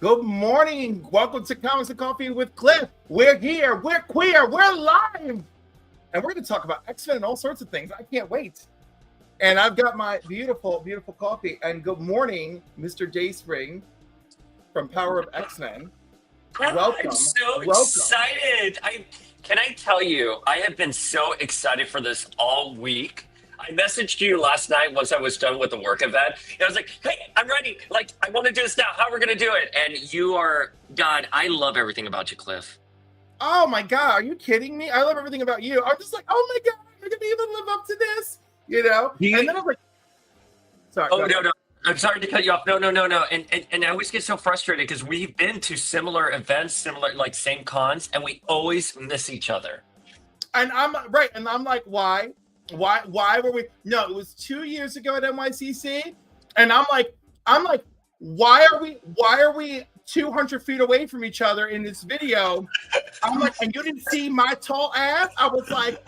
Good morning. Welcome to Comics and Coffee with Cliff. We're here. We're queer. We're live. And we're going to talk about X-Men and all sorts of things. I can't wait. And I've got my beautiful, beautiful coffee. And good morning, Mr. Dayspring from Power of X-Men. Welcome. I'm so Welcome. excited. Can I tell you, I have been so excited for this all week. I messaged you last night once I was done with the work event. And I was like, hey, I'm ready. Like, I want to do this now. How are we going to do it? And you are, God, I love everything about you, Cliff. Oh my God. Are you kidding me? I love everything about you. I'm just like, oh my God, am I going to be able to live up to this? And then I'm like, sorry. Oh, no. I'm sorry to cut you off. No. And I always get so frustrated because we've been to similar events, same cons, and we always miss each other. And I'm right. And I'm like, why? Why were we? No, it was 2 years ago at NYCC. And I'm like, why are we 200 feet away from each other in this video? I'm like, and you didn't see my tall ass? I'm like,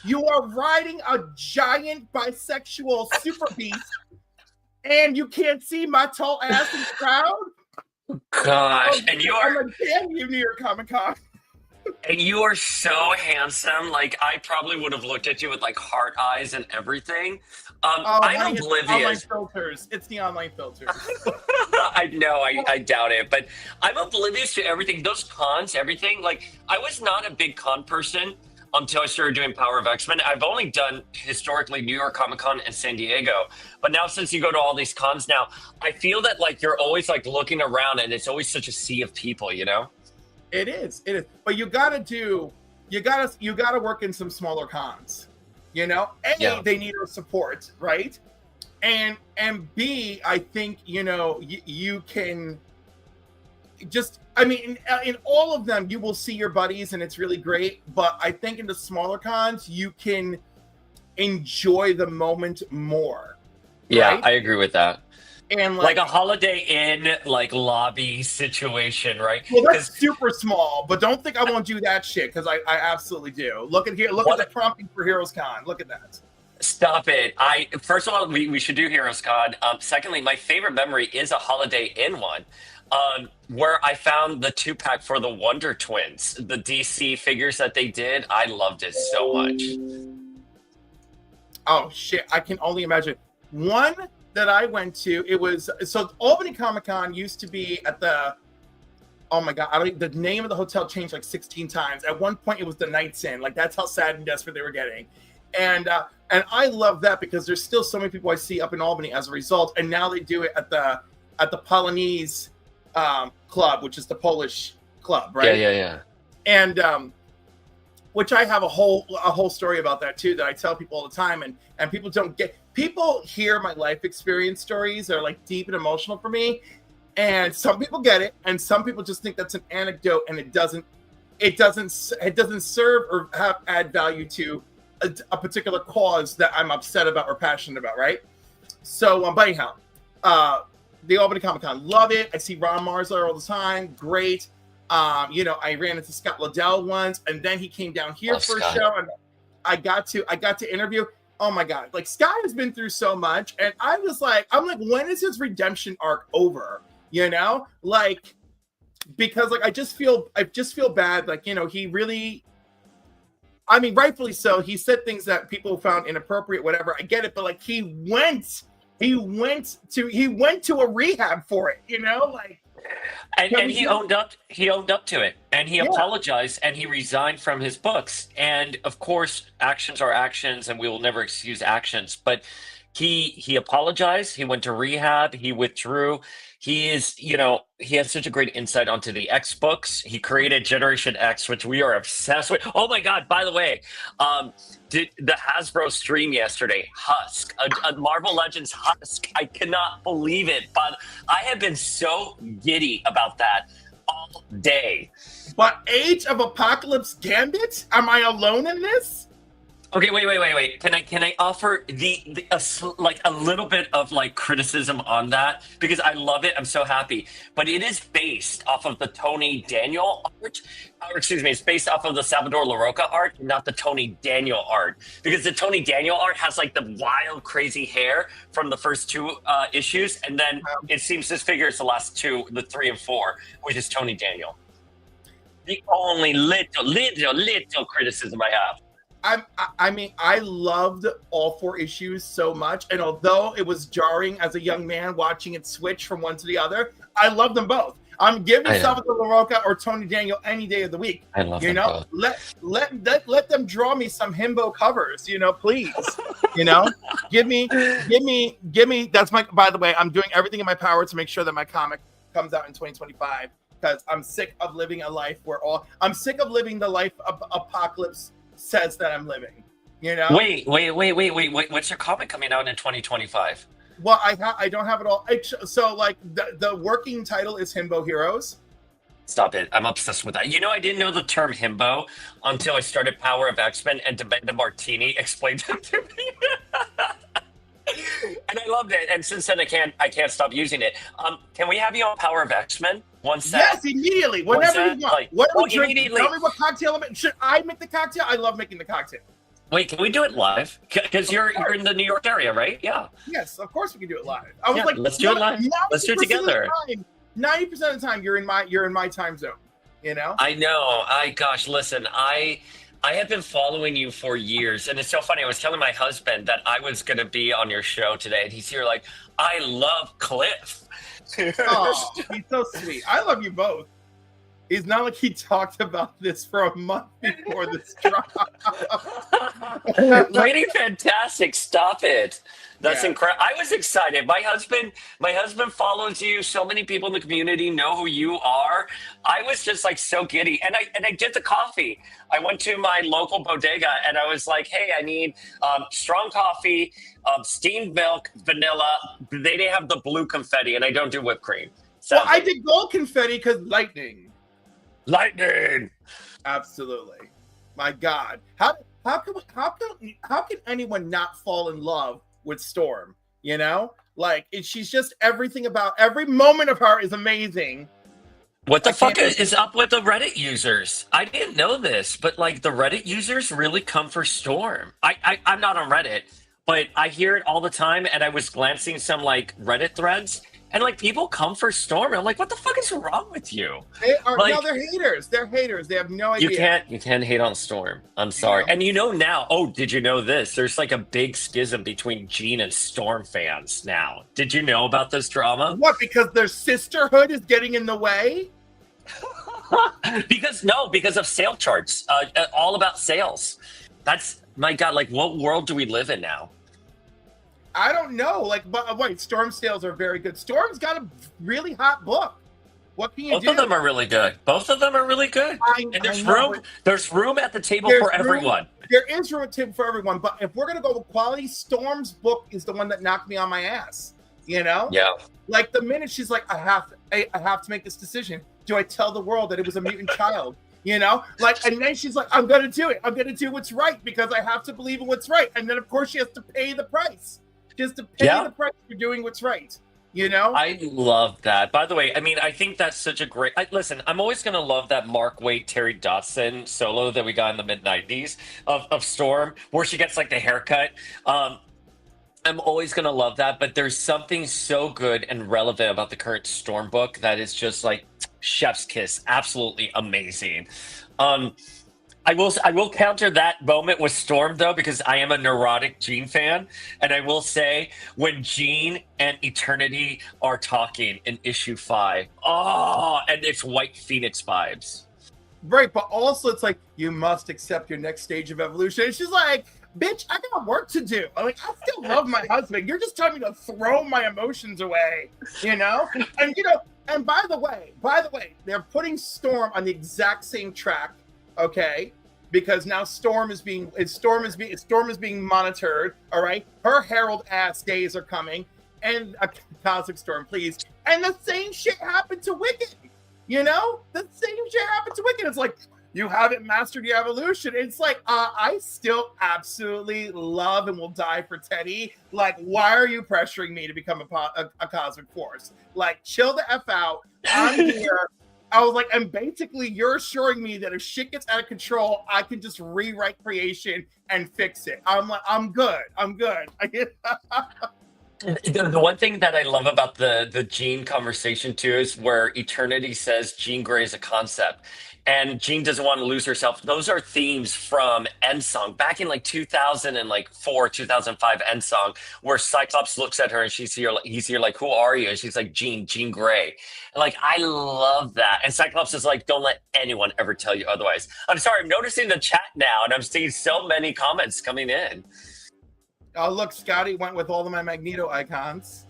you are riding a giant bisexual super beast and you can't see my tall ass in the crowd? Gosh, and you are. I'm like, damn you, New York Comic Con. And you are so handsome. Like, I probably would have looked at you with like heart eyes and everything. I'm It's the online oblivious. filters. It's the online filters. I know, I doubt it, but I'm oblivious to everything. Those cons, everything. Like, I was not a big con person until I started doing Power of X-Men. I've only done historically New York Comic Con and San Diego. But now since you go to all these cons now, I feel that like you're always like looking around and it's always such a sea of people, you know? It is. But you gotta work in some smaller cons. A, they need our support, right? And B, I think you can just. I mean, in all of them, you will see your buddies, and it's really great. But I think in the smaller cons, you can enjoy the moment more. Yeah, right? I agree with that. And Like a Holiday Inn like lobby situation, right? Well, that's super small, but don't think I won't do that shit because I absolutely do. Look at the prompting for Heroes Con. Look at that. Stop it. First of all, we should do Heroes Con. Secondly, my favorite memory is a Holiday Inn one. Where I found the 2-pack for the Wonder Twins, the DC figures that they did. I loved it so much. Oh shit, I can only imagine. One that I went to, so Albany Comic Con used to be at the, oh my God, the name of the hotel changed like 16 times. At one point it was the Knights Inn. Like that's how sad and desperate they were getting. And I love that because there's still so many people I see up in Albany as a result. And now they do it at the Polonese club, which is the Polish club, right? Yeah. And which I have a whole story about that too that I tell people all the time, and people don't get. People hear my life experience stories are like deep and emotional for me, and some people get it, and some people just think that's an anecdote, and it doesn't serve or add value to a particular cause that I'm upset about or passionate about, right? So, but anyhow, the Albany Comic Con, love it. I see Ron Marsler all the time, great. I ran into Scott Liddell once, and then he came down here for a show, and I got to interview. Oh my God, like Scott has been through so much, and I'm like, when is his redemption arc over? Like, because like I just feel bad. Like, he really, I mean, rightfully so. He said things that people found inappropriate, whatever. I get it, but like he went to a rehab for it, like. And he owned up to it, and he apologized, and he resigned from his books. And of course, actions are actions, and we will never excuse actions. But he apologized. He went to rehab. He withdrew. He has such a great insight onto the X books. He created Generation X, which we are obsessed with. Oh my God! By the way, did the Hasbro stream yesterday? Husk, a Marvel Legends Husk. I cannot believe it, but I have been so giddy about that all day. But Age of Apocalypse Gambit? Am I alone in this? Okay, wait. Can I offer like a little bit of like criticism on that because I love it. I'm so happy, but it is based off of the Tony Daniel art, or excuse me, it's based off of the Salvador Larroca art, not the Tony Daniel art. Because the Tony Daniel art has like the wild, crazy hair from the first two issues, and then it seems this figure is the last two, the 3 and 4, which is Tony Daniel. The only little criticism I have. I mean, I loved all 4 issues so much, and although it was jarring as a young man watching it switch from one to the other, I loved them both. I'm giving Salvador Larroca or Tony Daniel any day of the week. I love them both. Let them draw me some himbo covers, please. Give me. That's my. By the way, I'm doing everything in my power to make sure that my comic comes out in 2025 because I'm sick of living a life I'm sick of living the life of Apocalypse says that I'm living, Wait. What's your comic coming out in 2025? Well, I don't have it all. So like the working title is Himbo Heroes. Stop it. I'm obsessed with that. I didn't know the term himbo until I started Power of X-Men and Demenda Martini explained it to me. And I loved it. And since then I can't stop using it. Can we have you on Power of X-Men? Yes, immediately. Whenever you want. Whatever drink. Tell me what cocktail. Should I make the cocktail? I love making the cocktail. Wait, can we do it live? Because you're in the New York area, right? Yeah. Yes, of course we can do it live. I was like, let's do it live. Let's do it together. 90% of the time, you're in my time zone. I know. Gosh, listen, I have been following you for years, and it's so funny. I was telling my husband that I was going to be on your show today, and he's here like, I love Cliff. Oh, he's so sweet. I love you both. It's not like he talked about this for a month before this drop. Lady Fantastic, stop it. That's incredible. I was excited. My husband follows you. So many people in the community know who you are. I was just like so giddy. And I did the coffee. I went to my local bodega and I was like, hey, I need strong coffee, steamed milk, vanilla. They didn't have the blue confetti, and I don't do whipped cream. Well, I did gold confetti because lightning. Absolutely. My God. How can anyone not fall in love with Storm? Like she's just everything about every moment of her is amazing. What the fuck is up with the Reddit users? I didn't know this, but like the Reddit users really come for Storm. I'm not on Reddit, but I hear it all the time, and I was glancing some like Reddit threads. And like people come for Storm. I'm like, what the fuck is wrong with you? They're haters. They're haters. They have no idea. You can't hate on Storm. I'm sorry. And now, did you know this? There's like a big schism between Jean and Storm fans now. Did you know about this drama? What? Because their sisterhood is getting in the way? because of sale charts. All about sales. That's my God. Like, what world do we live in now? I don't know. But wait, Storm sales are very good. Storm's got a really hot book. What can you do? Both of them are really good. And there's room at the table for everyone. There is room at the table for everyone. But if we're gonna go with quality, Storm's book is the one that knocked me on my ass. Yeah. Like the minute she's like, I have to make this decision. Do I tell the world that it was a mutant child? And then she's like, I'm gonna do it. I'm gonna do what's right because I have to believe in what's right. And then of course she has to pay the price. Just to pay the price for doing what's right, I love that. By the way, I mean, I think that's such a great... listen, I'm always going to love that Mark Waid, Terry Dodson solo that we got in the mid-90s of Storm, where she gets, like, the haircut. I'm always going to love that, but there's something so good and relevant about the current Storm book that is just, like, chef's kiss. Absolutely amazing. I will counter that moment with Storm, though, because I am a neurotic Jean fan. And I will say, when Jean and Eternity are talking in issue 5, and it's White Phoenix vibes. Right, but also it's like, you must accept your next stage of evolution. And she's like, bitch, I got work to do. I still love my husband. You're just telling me to throw my emotions away, And, and by the way, they're putting Storm on the exact same track. Okay, because now Storm is being monitored. All right, her Herald ass days are coming, and a Cosmic Storm, please. And the same shit happened to Wicked. The same shit happened to Wicked. It's like You haven't mastered your evolution. It's like, I still absolutely love and will die for Teddy. Like, why are you pressuring me to become a cosmic force? Like, chill the F out. I'm here. I was like, and basically you're assuring me that if shit gets out of control, I can just rewrite creation and fix it. I'm like, I'm good. I'm good. The one thing that I love about the Jean conversation too is where Eternity says Jean Grey is a concept, and Jean doesn't want to lose herself. Those are themes from End Song back in like 2004, 2005 End Song, where Cyclops looks at her and he's here like, who are you? And she's like, Jean Grey. And like, I love that. And Cyclops is like, don't let anyone ever tell you otherwise. I'm sorry, I'm noticing the chat now, and I'm seeing so many comments coming in. Oh, look, Scotty went with all of my Magneto icons.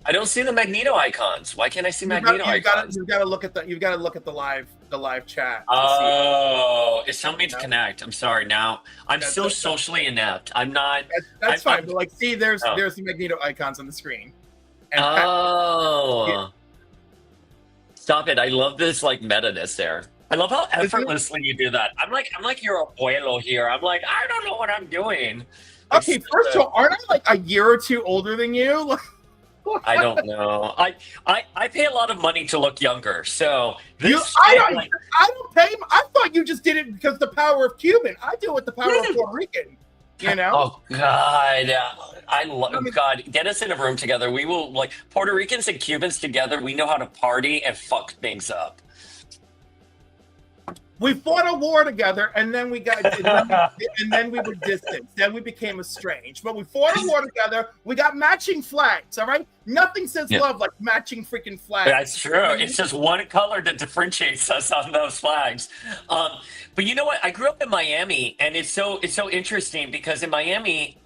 I don't see the Magneto icons. Why can't I see Magneto icons? You've got to look at the live chat. Oh, it's telling me to connect. I'm sorry. Now I'm so socially inept. I'm not. That's fine. But like, see, there's the Magneto icons on the screen. And stop it! I love this like meta-ness there. I love how effortlessly you do that. I'm like your abuelo here. I'm like, I don't know what I'm doing. Okay, first of all, aren't I like a year or two older than you? I don't know. I pay a lot of money to look younger, so I don't pay. I thought you just did it because the power of Cuban. I do it with the power of Puerto Rican. You know? Oh God, I love God. Get us in a room together. We will like Puerto Ricans and Cubans together. We know how to party and fuck things up. We fought a war together, and then we were distant. Then we became estranged. But we fought a war together. We got matching flags. All right, nothing says love like matching freaking flags. That's true. It's just one color that differentiates us on those flags. But you know what? I grew up in Miami, and it's so interesting because in Miami,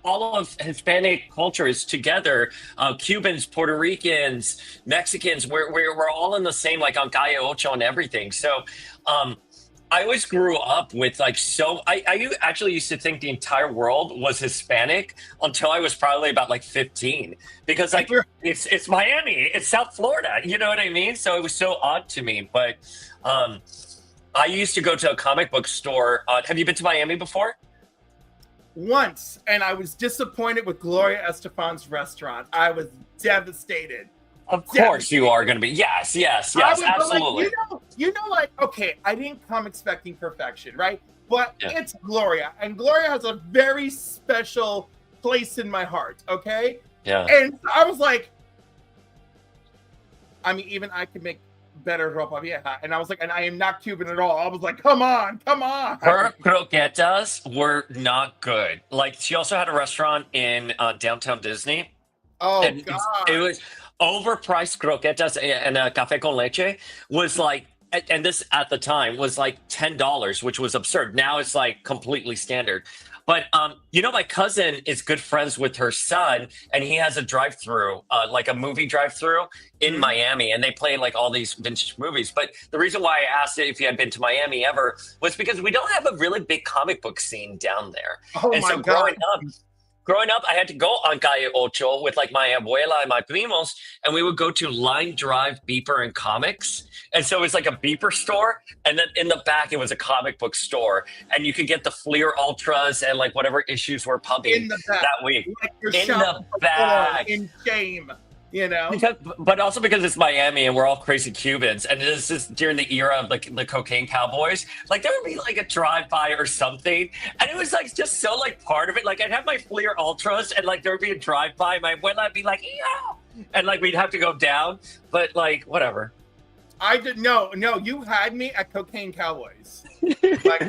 all of Hispanic culture is together. Cubans, Puerto Ricans, Mexicans. We're all in the same, like on Calle Ocho and everything. So. I always grew up with like I actually used to think the entire world was Hispanic until I was probably about like 15 because like it's Miami, it's South Florida, you know what I mean? So it was so odd to me. But I used to go to a comic book store. Have you been to Miami before? Once, and I was disappointed with Gloria Estefan's restaurant. I was devastated. Of course you are going to be. Yes, absolutely. Like, okay, I didn't come expecting perfection, right? But it's Gloria, and Gloria has a very special place in my heart, okay? Yeah. And I was like, I mean, even I could make better ropa vieja. And I was like, and I am not Cuban at all. I was like, come on. Her croquetas were not good. Like, she also had a restaurant in downtown Disney. Oh, and God. It was overpriced croquetas and a café con leche was like, and this at the time was like $10, which was absurd. Now it's like completely standard. But my cousin is good friends with her son, and he has a drive-through, like a movie drive-through in Miami, and they play like all these vintage movies. But the reason why I asked if you had been to Miami ever was because we don't have a really big comic book scene down there. Oh, and my so God. Growing up, I had to go on Calle Ocho with like my abuela and my primos, and we would go to Line Drive Beeper and Comics. And so it was like a beeper store, and then in the back it was a comic book store, and you could get the Fleer Ultras and like whatever issues were pumping that week. Like in the back, in shame. You know, but also because it's Miami and we're all crazy Cubans, and this is during the era of like the cocaine cowboys. Like there would be like a drive-by or something, and it was like just so like part of it. Like I'd have my Fleer Ultras, and like there would be a drive-by. My abuela would be like, yeah, and like we'd have to go down, but like whatever. I did no. You had me at cocaine cowboys. like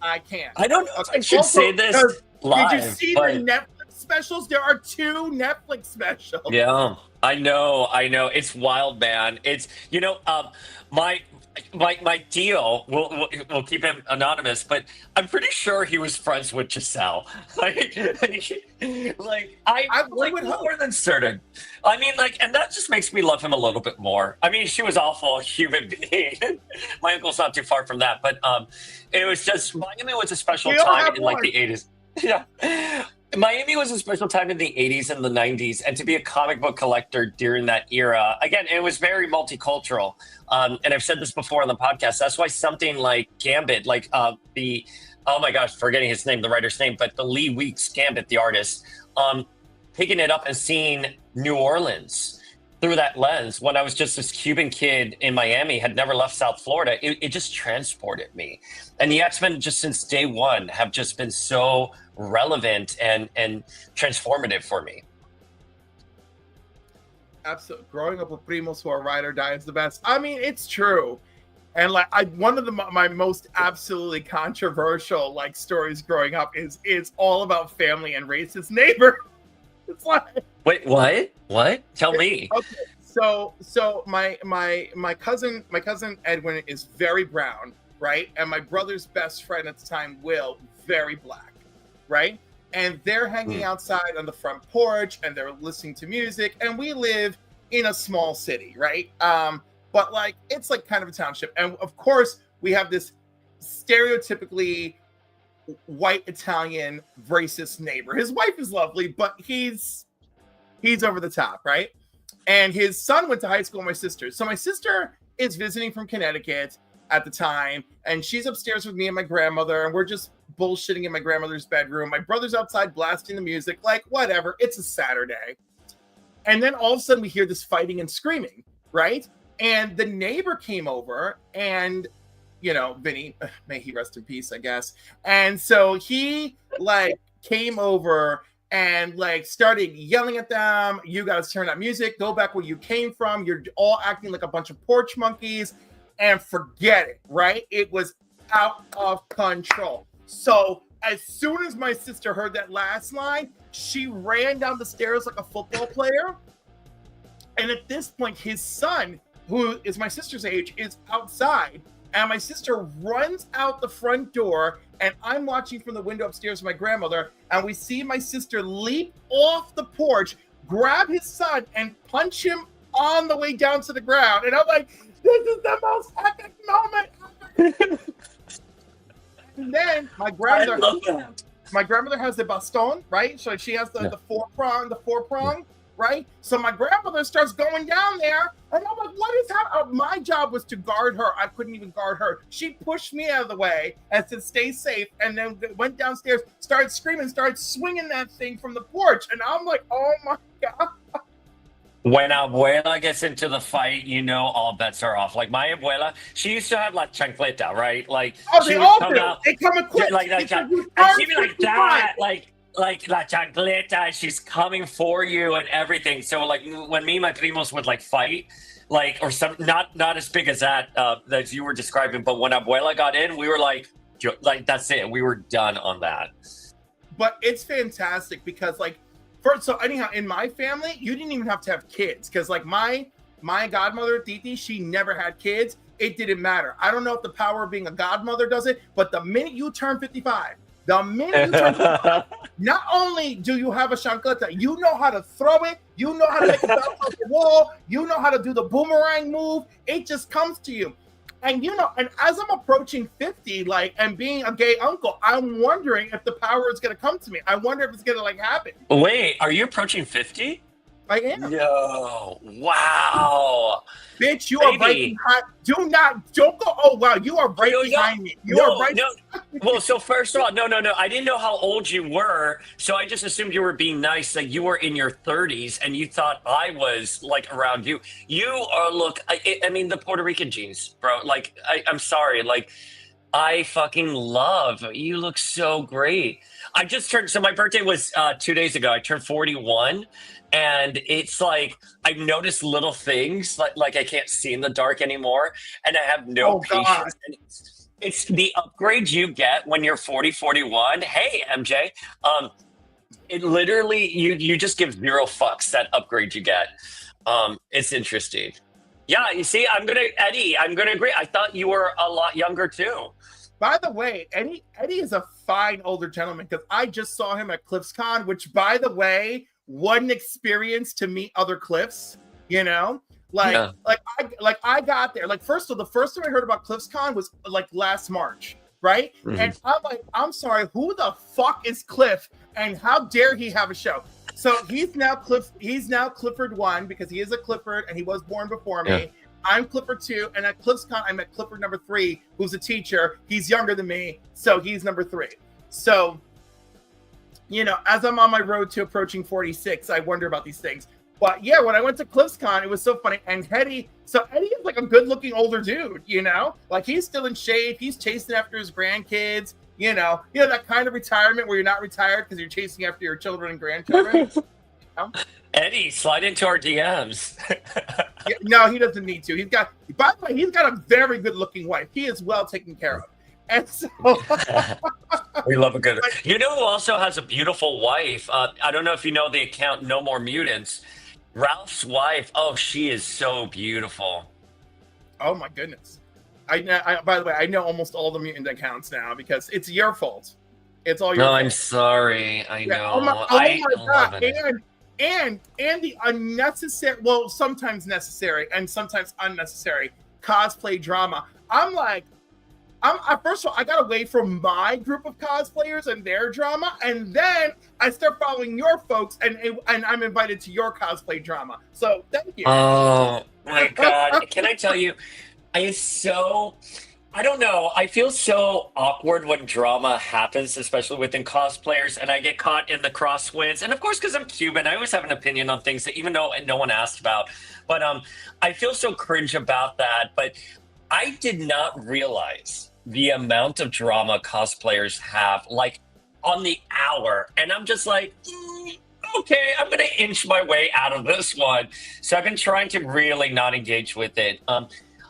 I can't. I don't know if I should say this live. Did you see the Netflix specials? There are 2 Netflix specials. Yeah, I know. It's wild, man. It's my deal. We'll keep him anonymous, but I'm pretty sure he was friends with Giselle. I would more than certain. I mean, like, and that just makes me love him a little bit more. I mean, she was awful human being. My uncle's not too far from that, but it was just Miami was a special time in like the 80s. Yeah. Miami was a special time in the 80s and the 90s, and to be a comic book collector during that era, again, it was very multicultural. And I've said this before on the podcast. That's why something like Gambit, like oh my gosh, forgetting his name, the writer's name, but the Lee Weeks Gambit, the artist, picking it up and seeing New Orleans through that lens when I was just this Cuban kid in Miami, had never left South Florida, it just transported me. And the X-Men just since day one have just been so relevant and transformative for me. Absolutely. Growing up with primos who are ride or die is the best. I mean, it's true. And like one of my most absolutely controversial like stories growing up is all about family and racist neighbor. It's like, wait, what? Tell me. Okay, so my cousin Edwin is very brown, right? And my brother's best friend at the time, Will, very black, right? And they're hanging outside on the front porch and they're listening to music. And we live in a small city, right? But like it's like kind of a township. And of course, we have this stereotypically white Italian racist neighbor. His wife is lovely, but he's over the top, right? And his son went to high school with my sister. So my sister is visiting from Connecticut at the time, and she's upstairs with me and my grandmother, and we're just bullshitting in my grandmother's bedroom. My brother's outside blasting the music, like whatever. It's a Saturday. And then all of a sudden we hear this fighting and screaming, right? And the neighbor came over and Vinny, may he rest in peace, I guess. And so he like came over and like started yelling at them. You guys turn that music, go back where you came from. You're all acting like a bunch of porch monkeys, and forget it, right? It was out of control. So as soon as my sister heard that last line, she ran down the stairs like a football player. And at this point, his son, who is my sister's age, is outside. And my sister runs out the front door, and I'm watching from the window upstairs with my grandmother, and we see my sister leap off the porch, grab his son, and punch him on the way down to the ground. And I'm like, this is the most epic moment. And then my grandmother has the baston, right? So she has the four prong. Right? So my grandmother starts going down there, and I'm like, what is happening? My job was to guard her. I couldn't even guard her. She pushed me out of the way and said, stay safe, and then went downstairs, started screaming, started swinging that thing from the porch. And I'm like, oh my God. When abuela gets into the fight, all bets are off. Like my abuela, she used to have like chancleta, right? Like they all do. They come equipped. Like that, and she'd be like that, like la chancleta, she's coming for you and everything. So like when me and my primos would like fight, like or some not as big as that that you were describing, but when abuela got in, we were like that's it. We were done on that. But it's fantastic because like so anyhow, in my family, you didn't even have to have kids because like my godmother Titi, she never had kids. It didn't matter. I don't know if the power of being a godmother does it, but the minute you turn 55, not only do you have a chancleta, you know how to throw it, you know how to make it bounce off the wall, you know how to do the boomerang move. It just comes to you. And and as I'm approaching 50, like, and being a gay uncle, I'm wondering if the power is going to come to me. I wonder if it's going to like happen. Wait, are you approaching 50? I am. Yo, wow. Bitch, you are right behind. Don't go. Oh, wow. You are right behind me. You are right. No. Well, so first of all, no. I didn't know how old you were. So I just assumed you were being nice. Like you were in your 30s and you thought I was like around you. You are, look, I mean, the Puerto Rican genes, bro. Like, I'm sorry. Like, I fucking love. You look so great. I just turned, so my birthday was 2 days ago. I turned 41. And it's like I've noticed little things like I can't see in the dark anymore, and I have no patience. And it's the upgrade you get when you're 40, 41. Hey, MJ, it literally you just give zero fucks that upgrade you get. It's interesting. Yeah, you see, I'm gonna agree. I thought you were a lot younger too. By the way, Eddie is a fine older gentleman because I just saw him at CliffsCon, which, by the way, what an experience to meet other Cliffs, I got there. Like, the first time I heard about CliffsCon was like last March, right? Mm-hmm. And I'm like, I'm sorry, who the fuck is Cliff? And how dare he have a show? So he's now Clifford 1 because he is a Clifford and he was born before me. Yeah. I'm Clifford 2, and at CliffsCon, I met Clifford number 3, who's a teacher. He's younger than me, so he's number 3. So, you know, as I'm on my road to approaching 46, I wonder about these things. But yeah, when I went to CliffsCon, it was so funny. And Eddie is like a good-looking older dude, you know? Like, he's still in shape. He's chasing after his grandkids. You know, that kind of retirement where you're not retired because you're chasing after your children and grandchildren. You know? Eddie, slide into our DMs. Yeah, no, he doesn't need to. By the way, he's got a very good-looking wife. He is well taken care of. And so we love a good. You know who also has a beautiful wife? I don't know if you know the account No More Mutants. Ralph's wife. Oh, she is so beautiful. Oh my goodness. By the way, I know almost all the mutant accounts now because it's your fault. It's all your fault. I'm sorry. I know. Oh my God. And the unnecessary, well, sometimes necessary and sometimes unnecessary cosplay drama. I'm like, first of all, I got away from my group of cosplayers and their drama, and then I start following your folks, and I'm invited to your cosplay drama. So thank you. Oh my God! Can I tell you? I don't know. I feel so awkward when drama happens, especially within cosplayers, and I get caught in the crosswinds. And of course, because I'm Cuban, I always have an opinion on things that even though no one asked about. But I feel so cringe about that. But I did not realize the amount of drama cosplayers have, like, on the hour. And I'm just like, okay, I'm going to inch my way out of this one. So I've been trying to really not engage with it.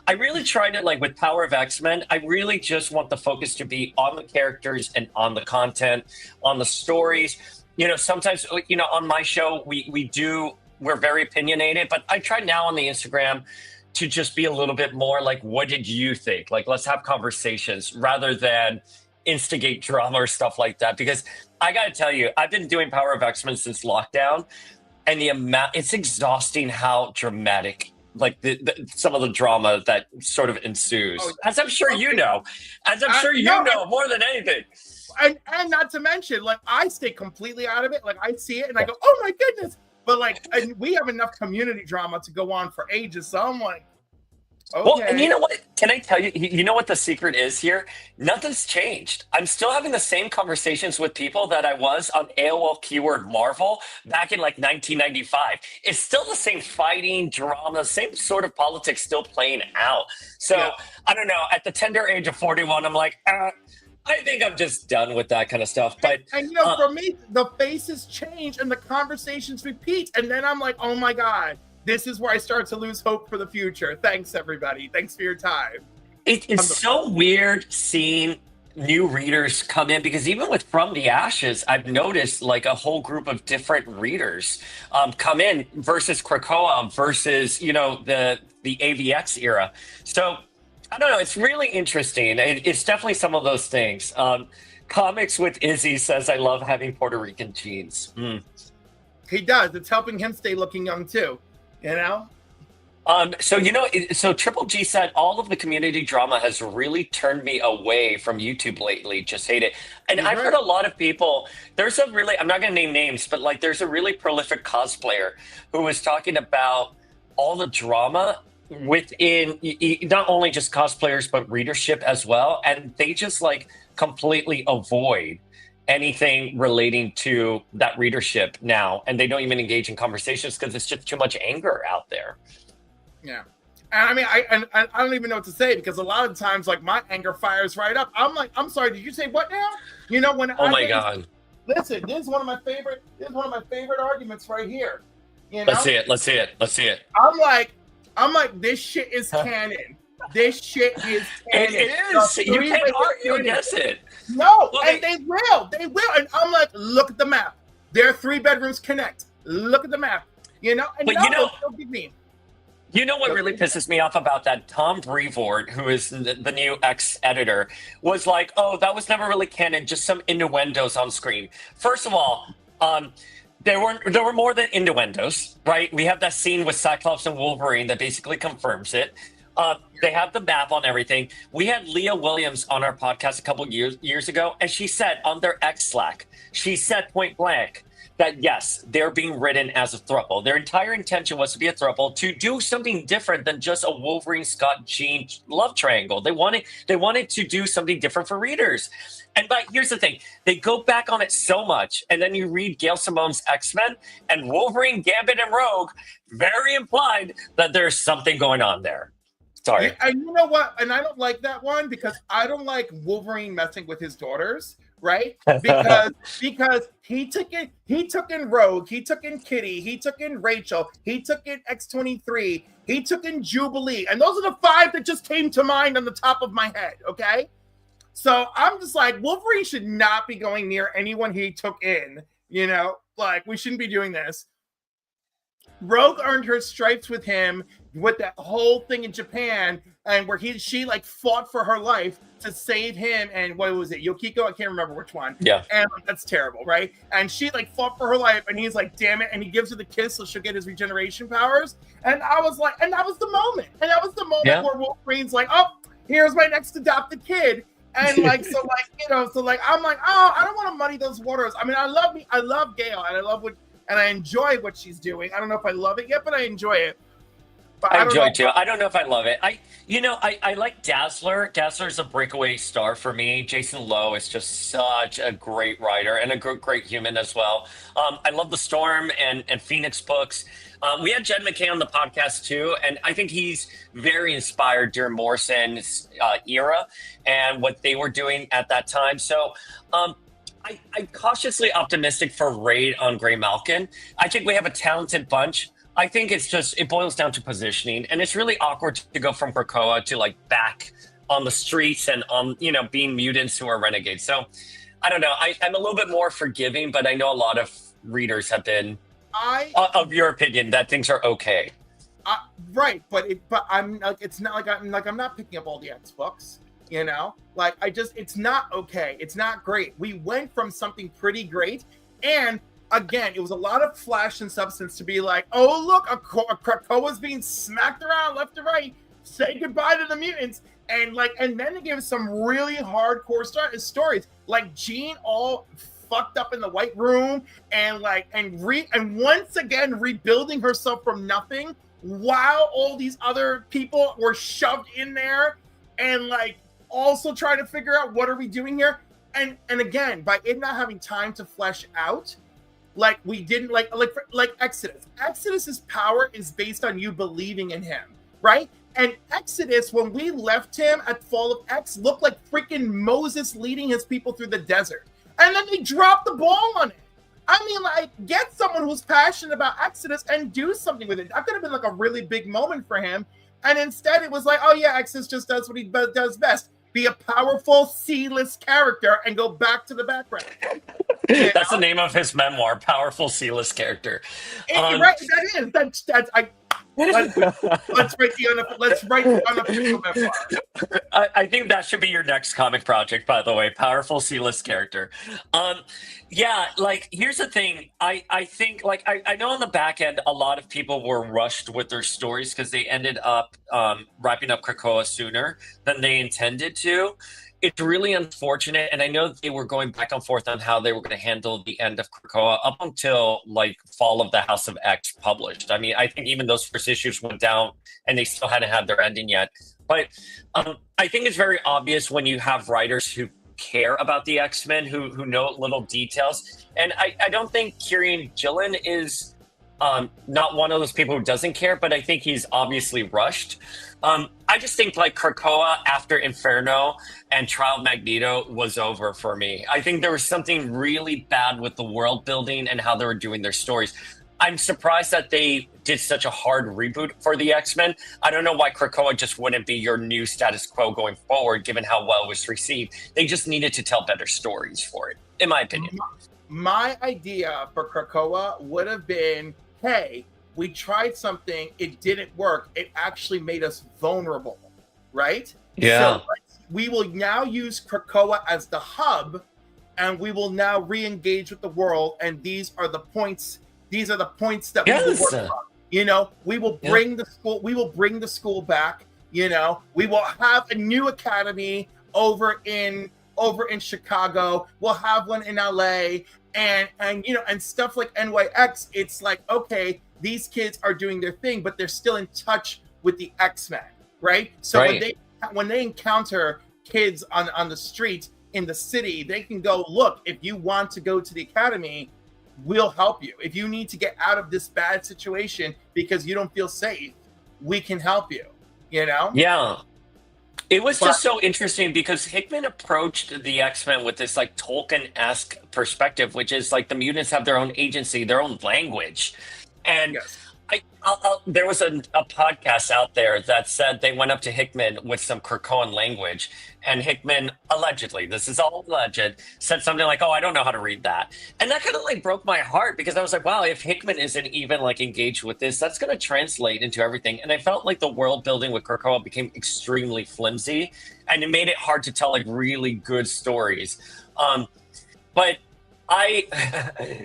I really try to, like, with Power of X-Men, I really just want the focus to be on the characters and on the content, on the stories. You know, sometimes, you know, on my show, we're very opinionated, but I try now on the Instagram to just be a little bit more like, what did you think? Like, let's have conversations rather than instigate drama or stuff like that. Because I got to tell you, I've been doing Power of X-Men since lockdown, and it's exhausting how dramatic, like, some of the drama that sort of ensues. As I'm sure you know. As I'm sure you know more than anything. And not to mention, like, I stay completely out of it. Like, I see it and I go, oh my goodness. But, like, and we have enough community drama to go on for ages. So I'm like, okay. Well, and you know what? Can I tell you, you know what the secret is here? Nothing's changed. I'm still having the same conversations with people that I was on AOL keyword Marvel back in, like, 1995. It's still the same fighting, drama, same sort of politics still playing out. So, yeah. I don't know. At the tender age of 41, I'm like, I think I'm just done with that kind of stuff. But and you know, for me, the faces change and the conversations repeat. And then I'm like, oh my God, this is where I start to lose hope for the future. Thanks, everybody. Thanks for your time. It's so weird seeing new readers come in, because even with From the Ashes, I've noticed, like, a whole group of different readers come in versus Krakoa versus, you know, the AVX era. So I don't know. It's really interesting. It's definitely some of those things. Comics with Izzy says, I love having Puerto Rican genes. He does. It's helping him stay looking young too, you know? So, you know, so Triple G said all of the community drama has really turned me away from YouTube lately. Just hate it. And I've heard a lot of people, I'm not going to name names, but, like, there's a really prolific cosplayer who was talking about all the drama within not only just cosplayers, but readership as well. And they just, like, completely avoid anything relating to that readership now. And they don't even engage in conversations because it's just too much anger out there. Yeah. And I mean, I don't even know what to say, because a lot of times, like, my anger fires right up. I'm like, I'm sorry, did you say what now? You know, when my God. Listen, this is one of my favorite arguments right here. You know? Let's see it. I'm like, this shit is canon. This shit is canon. It is. You can't argue against it. No, well, and they will. And I'm like, look at the map. Their 3 bedrooms connect. Look at the map. You know? And but you know, you know what really pisses me off about that? Tom Brevoort, who is the new ex-editor, was like, oh, that was never really canon, just some innuendos on screen. First of all, there were more than innuendos, right? We have that scene with Cyclops and Wolverine that basically confirms it. They have the map on everything. We had Leah Williams on our podcast a couple years ago, and she said on their X Slack, she said point blank that yes, they're being written as a throuple. Their entire intention was to be a throuple, to do something different than just a Wolverine Scott Jean love triangle. They wanted to do something different for readers. But here's the thing: they go back on it so much, and then you read Gail Simone's X-Men and Wolverine, Gambit, and Rogue, very implied that there's something going on there. Sorry. And you know what? And I don't like that one because I don't like Wolverine messing with his daughters, right? Because he took in Rogue, he took in Kitty, he took in Rachel, he took in X-23, he took in Jubilee, and those are the 5 that just came to mind on the top of my head. Okay, so I'm just like, Wolverine should not be going near anyone he took in. You know, like we shouldn't be doing this. Rogue earned her stripes with him with that whole thing in Japan, and where she like fought for her life to save him. And what was it, Yukiko? I can't remember which one. Yeah. And that's terrible, right? And she like fought for her life, and he's like, damn it. And he gives her the kiss so she'll get his regeneration powers. And I was like, and that was the moment. And that was the moment where Wolverine's like, oh, here's my next adopted kid. And like, so like, you know, so like, I'm like, oh, I don't want to muddy those waters. I mean, I love Gail, and I love and I enjoy what she's doing. I don't know if I love it yet, but I enjoy it. But I enjoy it too. I don't know if I love it. I like Dazzler. Dazzler's a breakaway star for me. Jason Lowe is just such a great writer and a great human as well. I love the Storm and Phoenix books. We had Jed McKay on the podcast too, and I think he's very inspired during Morrison's era and what they were doing at that time. So I'm cautiously optimistic for Raid on Grey Malkin. I think we have a talented bunch. I think it boils down to positioning, and it's really awkward to go from Krakoa to like back on the streets and on, you know, being mutants who are renegades. So I don't know. I'm a little bit more forgiving, but I know a lot of readers have been of your opinion that things are okay. Right, but I'm like, it's not like I'm not picking up all the X books. You know, like it's not okay. It's not great. We went from something pretty great, and again, it was a lot of flash and substance to be like, oh look, a Krakoa's being smacked around left to right. Say goodbye to the mutants, and then they gave us some really hardcore stories, like Jean all fucked up in the White Room, and once again rebuilding herself from nothing, while all these other people were shoved in there, and like also trying to figure out what are we doing here, and again, by it not having time to flesh out, like we didn't like Exodus. Exodus's power is based on you believing in him, right? And Exodus, when we left him at Fall of X, looked like freaking Moses leading his people through the desert, and then they dropped the ball on it. I mean, like, get someone who's passionate about Exodus and do something with it. That could have been like a really big moment for him, and instead it was like, oh yeah, Exodus just does what he does best. Be a powerful C-list character and go back to the background. That's the name of his memoir, Powerful C-list Character. Right, that's let's write the unofficial memoir. I think that should be your next comic project, by the way. Powerful C-list Character. Yeah, like, here's the thing. I think, like, I know on the back end, a lot of people were rushed with their stories because they ended up wrapping up Krakoa sooner than they intended to. It's really unfortunate, and I know they were going back and forth on how they were going to handle the end of Krakoa up until like Fall of the House of X published. I mean, I think even those first issues went down, and they still hadn't had their ending yet. But I think it's very obvious when you have writers who care about the X-Men, who know little details, and I don't think Kieran Gillen is not one of those people who doesn't care, but I think he's obviously rushed. I just think like Krakoa after Inferno and Trial of Magneto was over for me. I think there was something really bad with the world building and how they were doing their stories. I'm surprised that they did such a hard reboot for the X-Men. I don't know why Krakoa just wouldn't be your new status quo going forward, given how well it was received. They just needed to tell better stories for it, in my opinion. My idea for Krakoa would have been, hey, we tried something, it didn't work, it actually made us vulnerable, right? Yeah. So we will now use Krakoa as the hub, and we will now re-engage with the world, and these are the points that we will work on. You know, we will bring the school back. You know, we will have a new academy over in Chicago. We'll have one in LA, and you know, and stuff like NYX. It's like, okay, these kids are doing their thing, but they're still in touch with the X-Men, right? So when they encounter kids on the street in the city, they can go, look, if you want to go to the academy, we'll help you. If you need to get out of this bad situation because you don't feel safe, we can help you, you know? Yeah. It was just so interesting because Hickman approached the X-Men with this like Tolkien-esque perspective, which is like the mutants have their own agency, their own language. And Yes. there was a podcast out there that said they went up to Hickman with some Krakoan language, and Hickman allegedly, this is all alleged, said something like, "Oh, I don't know how to read that," and that kind of like broke my heart because I was like, "Wow, if Hickman isn't even like engaged with this, that's going to translate into everything." And I felt like the world building with Krakoa became extremely flimsy, and it made it hard to tell like really good stories. But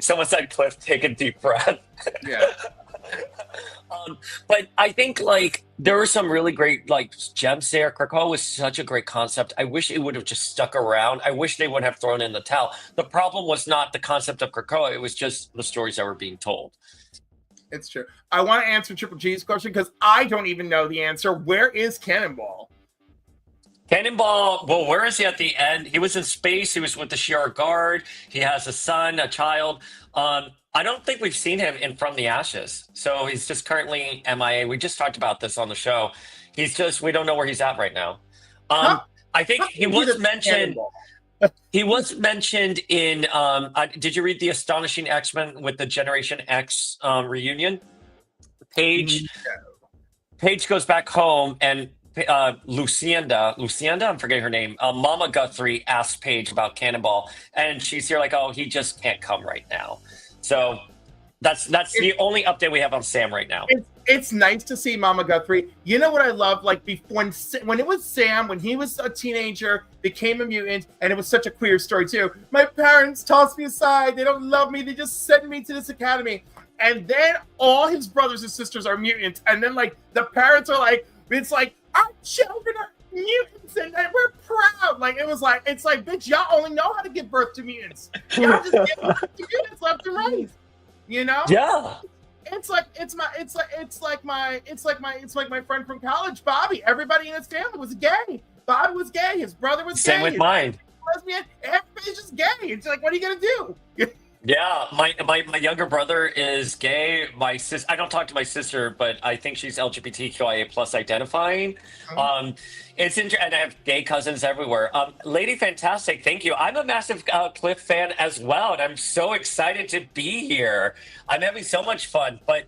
someone said, "Cliff, take a deep breath." Yeah. But I think like there were some really great like gems there. Krakoa was such a great concept. I wish it would have just stuck around. I wish they would have thrown in the towel. The problem was not the concept of Krakoa. It was just the stories that were being told. It's true. I want to answer Triple G's question because I don't even know the answer. Where is Cannonball? Cannonball, well, where is he at the end? He was in space. He was with the Shi'ar Guard. He has a son, a child. I don't think we've seen him in From the Ashes. So he's just currently MIA. We just talked about this on the show. We don't know where he's at right now. I think he was mentioned. He was mentioned in, did you read The Astonishing X-Men with the Generation X reunion? Paige goes back home and Lucinda, I'm forgetting her name. Mama Guthrie asked Paige about Cannonball, and she's here like, "Oh, he just can't come right now." So that's the only update we have on Sam right now. It's nice to see Mama Guthrie. You know what I love? Like when it was Sam, when he was a teenager, became a mutant, and it was such a queer story too. My parents tossed me aside. They don't love me. They just sent me to this academy. And then all his brothers and sisters are mutants. And then like the parents are like, it's like, our children are mutants and we're proud. Like it's like, bitch, y'all only know how to give birth to mutants. Y'all just give birth to mutants left and right. You know? Yeah. It's like my friend from college, Bobby. Everybody in his family was gay. Bobby was gay. His brother was gay. Same with mine. Lesbian. Everybody's just gay. It's like, what are you gonna do? Yeah, my younger brother is gay. My sis, I don't talk to my sister, but I think she's LGBTQIA plus identifying. It's and I have gay cousins everywhere. Lady Fantastic, thank you. I'm a massive Cliff fan as well, and I'm so excited to be here. I'm having so much fun. But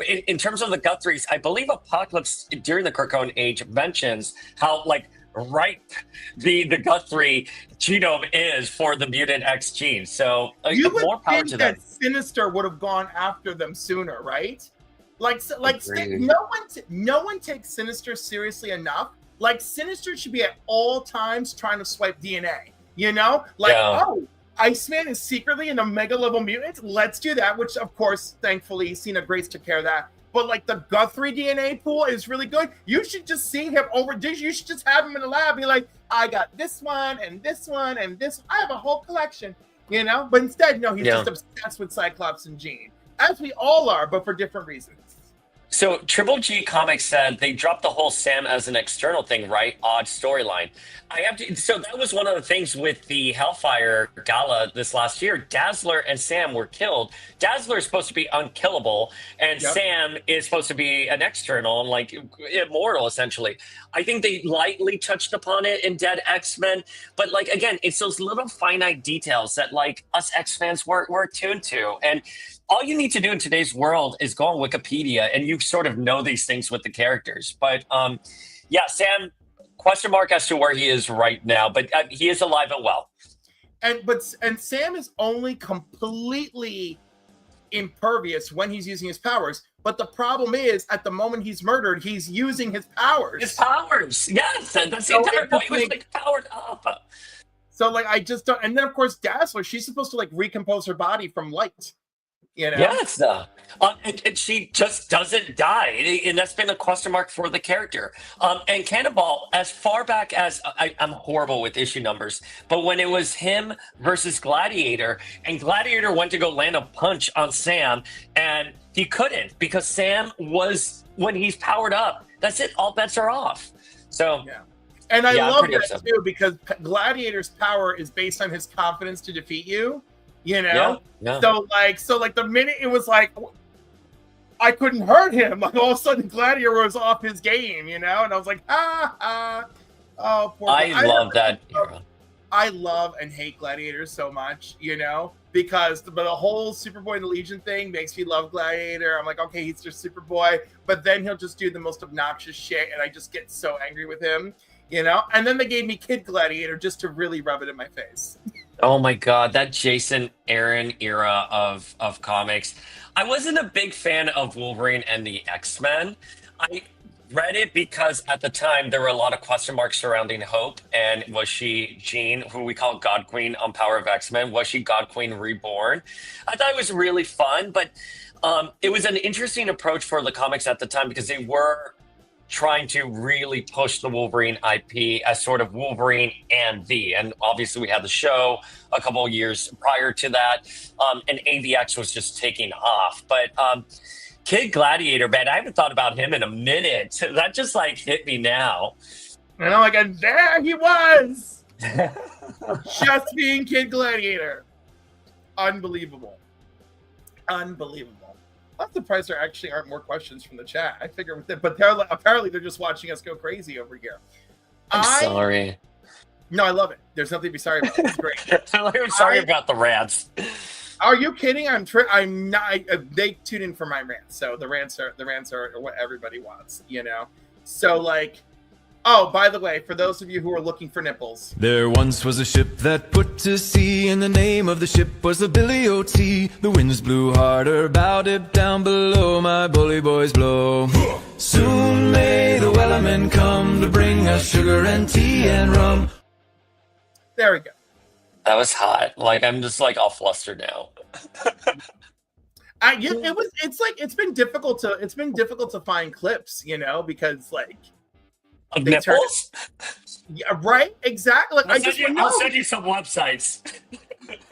in terms of the Guthries, I believe Apocalypse during the Krakoan age mentions how like ripe the Guthrie genome is for the mutant X gene. So you would more power think to that them. Sinister would have gone after them sooner, right? Like Agreed. no one takes Sinister seriously enough. Like Sinister should be at all times trying to swipe DNA. You know, like oh, Iceman is secretly an Omega level mutant. Let's do that. Which of course, thankfully, Cena Grace took care of that. But like the Guthrie DNA pool is really good. You should just see him over. You should just have him in the lab. Be like, I got this one and this one and this. I have a whole collection, you know. But instead, no, he's just obsessed with Cyclops and Jean, as we all are, but for different reasons. So Triple G Comics said they dropped the whole Sam as an external thing, right? Odd storyline. So that was one of the things with the Hellfire Gala this last year. Dazzler and Sam were killed. Dazzler is supposed to be unkillable, and Sam is supposed to be an external and like immortal, essentially. I think they lightly touched upon it in Dead X-Men, but like again, it's those little finite details that like us X fans were attuned to, and all you need to do in today's world is go on Wikipedia and you sort of know these things with the characters. But Sam, question mark as to where he is right now, but he is alive and well. And Sam is only completely impervious when he's using his powers. But the problem is, at the moment he's murdered, he's using his powers. His powers, yes. That's the entire point. He was like powered up. So like I just don't. And then of course Dazzler, she's supposed to like recompose her body from light. You know? Yes, and she just doesn't die, and that's been a question mark for the character. And Cannonball, as far back as I'm horrible with issue numbers, but when it was him versus Gladiator, and Gladiator went to go land a punch on Sam, and he couldn't because Sam was when he's powered up. That's it. All bets are off. So yeah. And I yeah, love that too, because Gladiator's power is based on his confidence to defeat you. You know, yeah. So like the minute it was like I couldn't hurt him, like all of a sudden Gladiator was off his game, you know, and I was like, oh, poor I love that era. I love and hate Gladiator so much, you know, because the whole Superboy and the Legion thing makes me love Gladiator. I'm like, okay, he's just Superboy, but then he'll just do the most obnoxious shit, and I just get so angry with him, you know. And then they gave me Kid Gladiator just to really rub it in my face. Oh my God, that Jason Aaron era of comics. I wasn't a big fan of Wolverine and the X-Men. I read it because at the time there were a lot of question marks surrounding Hope. And was she Jean, who we call God Queen on Power of X-Men? Was she God Queen reborn? I thought it was really fun, but it was an interesting approach for the comics at the time because they were trying to really push the Wolverine IP as sort of Wolverine and and obviously we had the show a couple of years prior to that, and AVX was just taking off. But Kid Gladiator, man, I haven't thought about him in a minute. That just like hit me now. And I'm like, and there he was, just being Kid Gladiator. Unbelievable. I'm surprised there actually aren't more questions from the chat. I figure with it, but apparently they're just watching us go crazy over here. I'm sorry. No, I love it. There's nothing to be sorry about. It's great. I'm sorry about the rants. Are you kidding? I'm not. They tune in for my rants, so the rants are what everybody wants, you know. So like. Oh, by the way, for those of you who are looking for nipples. There once was a ship that put to sea, and the name of the ship was the Billy O.T. The winds blew harder, bowed it down below, my bully boys blow. Soon may the wellermen come to bring us sugar and tea and rum. There we go. That was hot. Like, I'm just like all flustered now. It's been difficult to find clips, you know, because like. Of nipples? Yeah, right? Exactly. I'll send you some websites.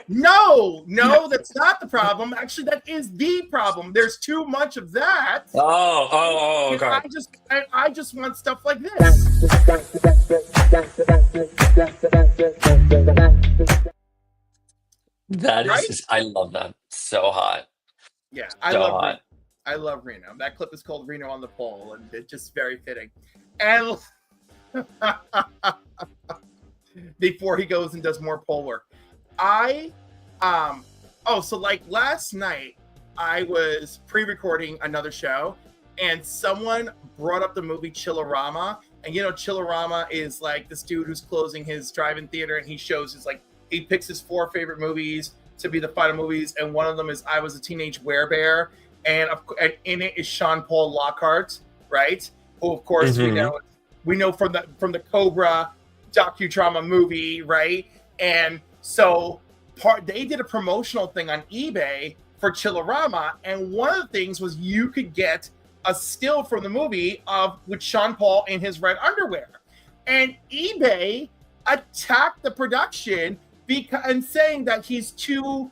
No, that's not the problem. Actually, that is the problem. There's too much of that. Oh, okay. I just want stuff like this. That is just, I love that. So hot. Yeah, I love Reno. That clip is called Reno on the Pole, and it's just very fitting. And before he goes and does more pole work, so like last night I was pre-recording another show, and someone brought up the movie Chillerama, and you know Chillerama is like this dude who's closing his drive-in theater, and he picks his 4 favorite movies to be the final movies, and one of them is I Was a Teenage Werebear, and in it is Sean Paul Lockhart, right? Who of course we know from the Cobra docudrama movie, right? And so they did a promotional thing on eBay for Chillerama, and one of the things was you could get a still from the movie with Sean Paul in his red underwear, and eBay attacked the production and saying that he's too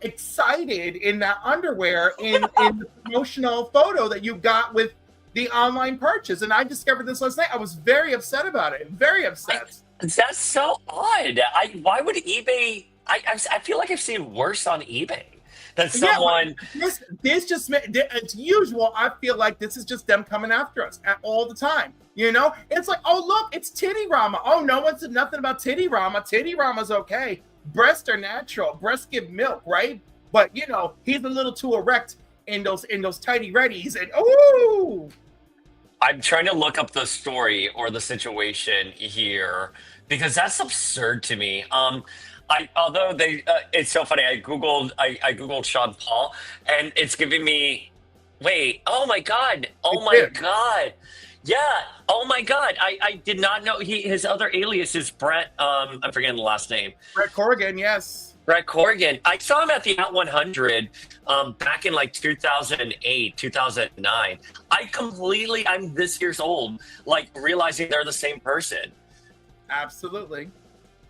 excited in that underwear in the promotional photo that you got with the online purchase. And I discovered this last night. I was very upset about it. Very upset. That's so odd. Why would eBay? I feel like I've seen worse on eBay than someone. Yeah, this just it's usual. I feel like this is just them coming after us all the time. You know, it's like, oh look, it's Titty Rama. Oh, no one said nothing about Titty Rama. Titty Rama's okay. Breasts are natural. Breasts give milk, right? But you know, he's a little too erect in those tighty reddies, and ooh. I'm trying to look up the story or the situation here because that's absurd to me. It's so funny. I googled Sean Paul, and it's giving me. Wait! Oh my god! Oh my god! Yeah! Oh my god! I did not know his other alias is Brett. I'm forgetting the last name. Brett Corrigan. Yes. Brett Corrigan. I saw him at the Out 100 back in like 2008, 2009. I'm this years old, like realizing they're the same person. Absolutely.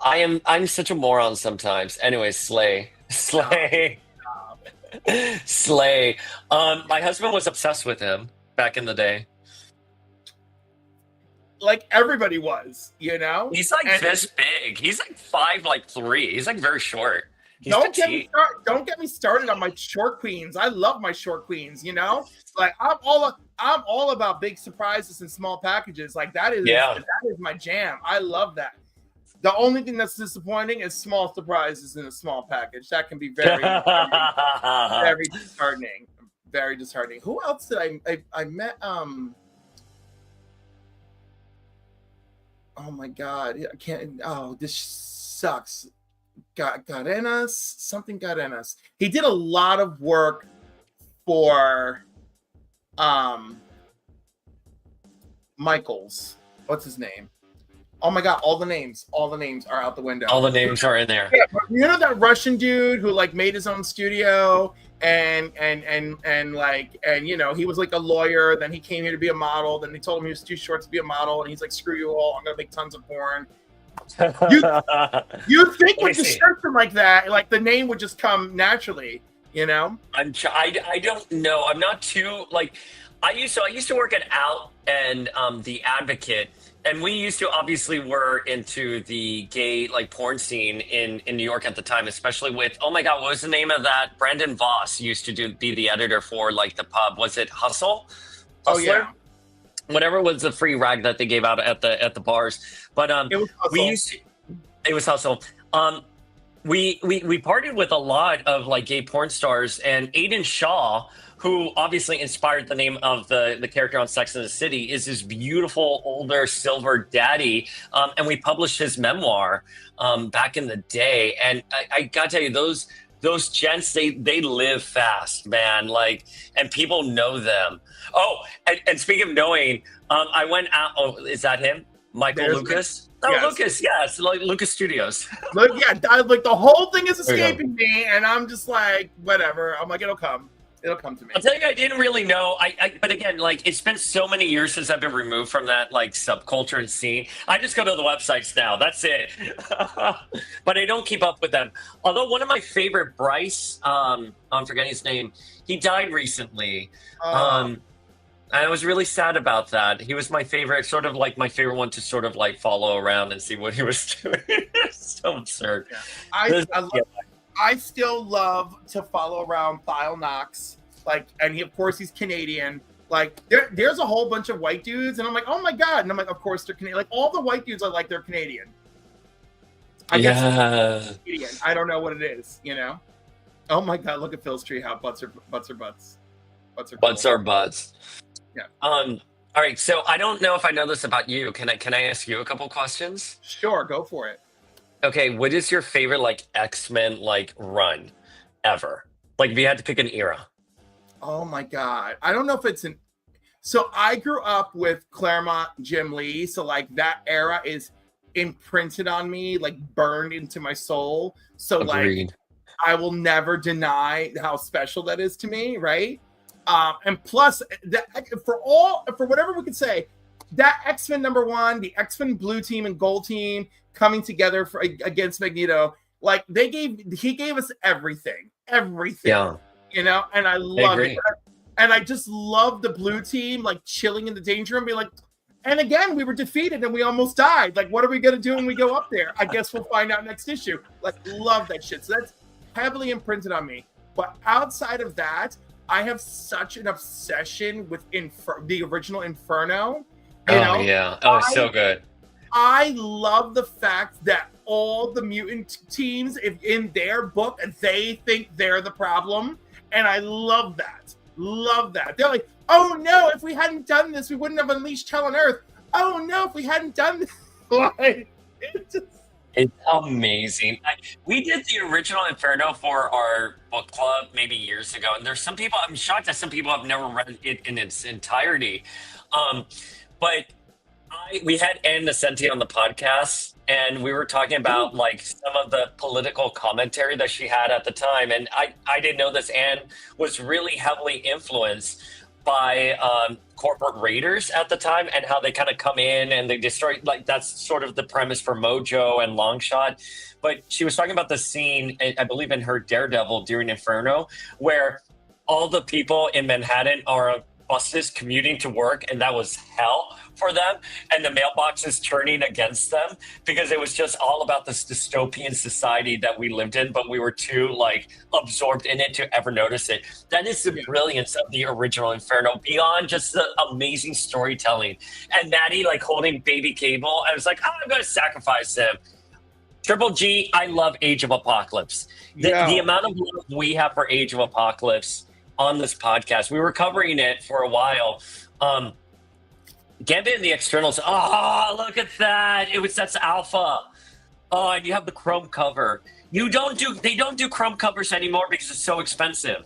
I'm such a moron sometimes. Anyway, slay. Slay. Slay. My husband was obsessed with him back in the day. Like everybody was, you know. He's like this big. He's like 5'3". He's like very short. He's don't get me started on my short queens. I love my short queens, you know. Like I'm all about big surprises and small packages. Like that is my jam. I love that. The only thing that's disappointing is small surprises in a small package. That can be very very disheartening. Very disheartening. Who else did I met? Oh my God! I can't. Oh, this sucks. Garenas, something Garenas. He did a lot of work for Michaels. What's his name? Oh my God! All the names are out the window. All the names are in there. Yeah, you know that Russian dude who like made his own studio and you know he was like a lawyer. Then he came here to be a model. Then they told him he was too short to be a model, and he's like, "Screw you all! I'm gonna make tons of porn." You think with description like that, like the name would just come naturally, you know? I don't know. I'm not too like. I used to work at Out and the Advocate. And we used to obviously were into the gay like porn scene in New York at the time, especially with, oh my God, what was the name of that? Brandon Voss used to be the editor for like the pub. Was it Hustle? Hustler? Oh yeah. Whatever was the free rag that they gave out at the bars. But it was Hustle. We partied with a lot of like gay porn stars, and Aiden Shaw, who obviously inspired the name of the character on Sex and the City, is this beautiful older silver daddy. And we published his memoir back in the day. And I gotta tell you, those gents, they live fast, man. Like, and people know them. Oh, and speaking of knowing, I went out. Oh, is that him? Michael Lucas? Oh, yes. Lucas, yeah, it's like Lucas Studios. Look, yeah, like the whole thing is escaping me, and I'm just like, whatever. I'm like, it'll come to me. I'll tell you, I didn't really know. But again, like it's been so many years since I've been removed from that like subculture and scene. I just go to the websites now. That's it. But I don't keep up with them. Although one of my favorite, Bryce, I'm forgetting his name. He died recently. I was really sad about that. He was my favorite, sort of like my favorite one to sort of like follow around and see what he was doing. It's so absurd. Yeah. I still love to follow around Thyle Knox. Like, and of course he's Canadian. Like there's a whole bunch of white dudes, and I'm like, oh my God. And I'm like, of course they're Canadian. Like all the white dudes are like they're Canadian. I guess Canadian. I don't know what it is, you know? Oh my God, look at Phil's tree how butts are butts. Butts are butts. Yeah. All right. So I don't know if I know this about you. Can I ask you a couple questions? Sure, go for it. Okay. What is your favorite like X-Men like run ever? Like if you had to pick an era. Oh my God. I don't know if it's so I grew up with Claremont Jim Lee. So like that era is imprinted on me, like burned into my soul. So Agreed. Like I will never deny how special that is to me. Right. And plus, for whatever we could say, that X-Men #1, the X-Men Blue Team and Gold Team coming together against Magneto, like he gave us everything, yeah, you know. And I love it, and I just love the Blue Team, like chilling in the danger room, being like, and again, we were defeated and we almost died. Like, what are we gonna do when we go up there? I guess we'll find out next issue. Like, love that shit. So that's heavily imprinted on me. But outside of that, I have such an obsession with the original Inferno. You know? Yeah. Oh, it's so good. I love the fact that all the mutant teams in their book, they think they're the problem. And I love that. Love that. They're like, oh no, if we hadn't done this, we wouldn't have unleashed hell on Earth. Oh no, if we hadn't done this. Like, it's amazing. We did the original Inferno for our book club maybe years ago, and there's some people, I'm shocked that some people have never read it in its entirety. But we had Ann Nesenti on the podcast, and we were talking about like some of the political commentary that she had at the time. And I didn't know this. Anne was really heavily influenced by corporate raiders at the time, and how they kind of come in and they destroy. Like that's sort of the premise for Mojo and Longshot. But she was talking about the scene, I believe, in her Daredevil during Inferno, where all the people in Manhattan are buses commuting to work, and that was hell for them, and the mailboxes turning against them, because it was just all about this dystopian society that we lived in, but we were too like absorbed in it to ever notice it. That is the brilliance of the original Inferno, beyond just the amazing storytelling. And Maddie like holding baby Cable, I was like, oh, I'm gonna sacrifice him. Triple G, I love Age of Apocalypse. The amount of love we have for Age of Apocalypse on this podcast, we were covering it for a while. Gambit and the Externals. Oh, look at that! That's Alpha. Oh, and you have the chrome cover. They don't do chrome covers anymore because it's so expensive.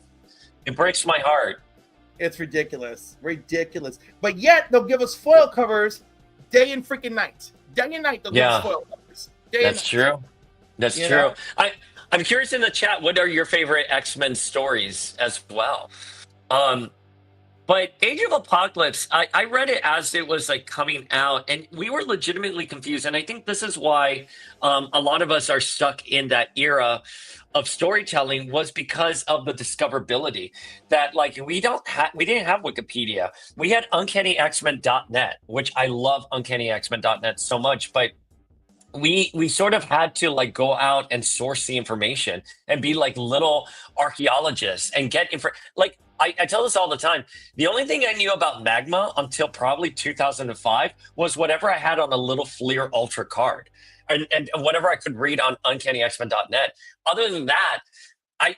It breaks my heart. It's ridiculous. But yet they'll give us foil covers day and freaking night. Day and night they'll give us foil covers. That's true. That's true. I'm curious in the chat, what are your favorite X-Men stories as well? But Age of Apocalypse, I read it as it was like coming out, and we were legitimately confused. And I think this is why a lot of us are stuck in that era of storytelling, was because of the discoverability. That like we didn't have Wikipedia. We had UncannyXmen.net, which I love UncannyXmen.net so much, but we sort of had to like go out and source the information and be like little archaeologists and get like I tell this all the time. The only thing I knew about magma until probably 2005 was whatever I had on a little Fleer Ultra card, and whatever I could read on UncannyXmen.net. Other than that,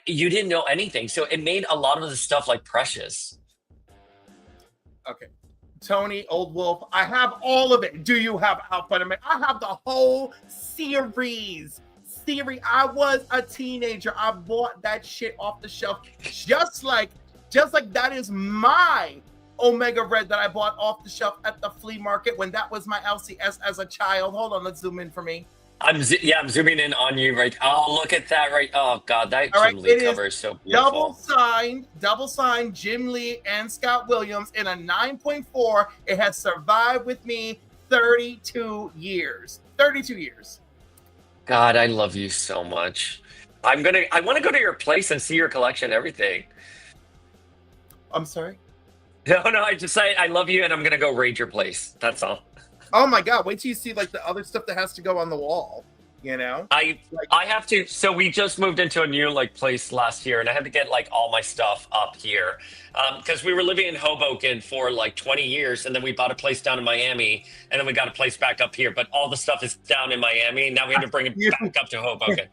you didn't know anything. So it made a lot of the stuff like precious. Okay. Tony, Old Wolf, I have all of it. Do you have Outfighter? I have the whole series. I was a teenager. I bought that shit off the shelf. Just like that is my Omega Red that I bought off the shelf at the flea market when that was my LCS as a child. Hold on, let's zoom in for me. I'm zooming in on you right. Oh, look at that! Right. Oh God, that Jim Lee cover is so beautiful. Double signed Jim Lee and Scott Williams in a 9.4. It has survived with me 32 years. 32 years. God, I love you so much. I want to go to your place and see your collection, everything. I'm sorry? No, I just say I love you, and I'm gonna go raid your place. That's all. Oh my God! Wait till you see like the other stuff that has to go on the wall. You know, I have to. So we just moved into a new like place last year, and I had to get like all my stuff up here because we were living in Hoboken for like 20 years, and then we bought a place down in Miami, and then we got a place back up here. But all the stuff is down in Miami. Now we have to bring it back up to Hoboken.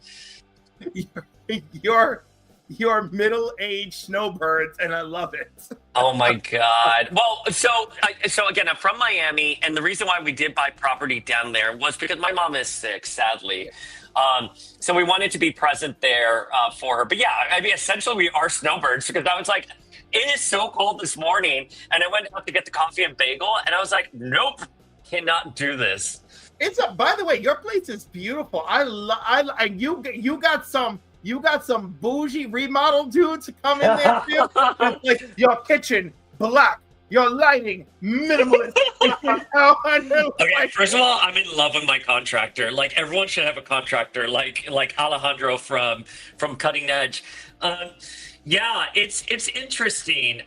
You're middle-aged snowbirds, and I love it. Oh my God! Well, so again, I'm from Miami, and the reason why we did buy property down there was because my mom is sick, sadly. So we wanted to be present there for her. But yeah, I mean, essentially, we are snowbirds, because I was like, it is so cold this morning, and I went out to get the coffee and bagel, and I was like, nope, cannot do this. By the way, your place is beautiful. You got some bougie remodel dudes to come in there too. Like your kitchen black, your lighting minimalist. Okay, first of all, I'm in love with my contractor. Like everyone should have a contractor, like Alejandro from Cutting Edge. Yeah, it's interesting.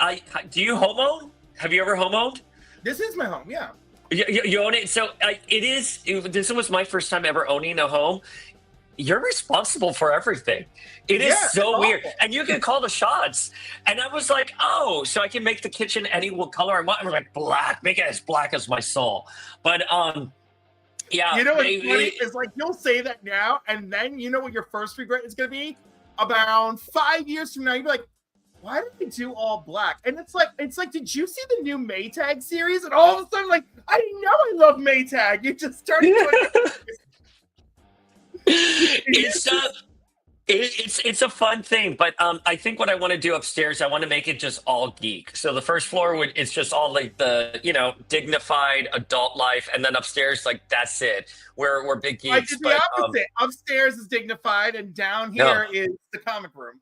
Do you home own? Have you ever home owned? This is my home. Yeah. You own it. So this was my first time ever owning a home. You're responsible for everything. It is so weird. And you can call the shots. And I was like, oh, so I can make the kitchen any color I want. I was like, black, make it as black as my soul. But yeah. You know what's funny is like you'll say that now, and then you know what your first regret is gonna be? About 5 years from now, you'll be like, why did we do all black? And it's like, did you see the new Maytag series? And all of a sudden, like, I didn't know I love Maytag. You just started doing It's a fun thing, but I think what I want to do upstairs, I want to make it just all geek. So the first floor it's just all like the dignified adult life, and then upstairs like that's it. We're big I geeks, did the opposite. Upstairs is dignified, and down here is the comic room.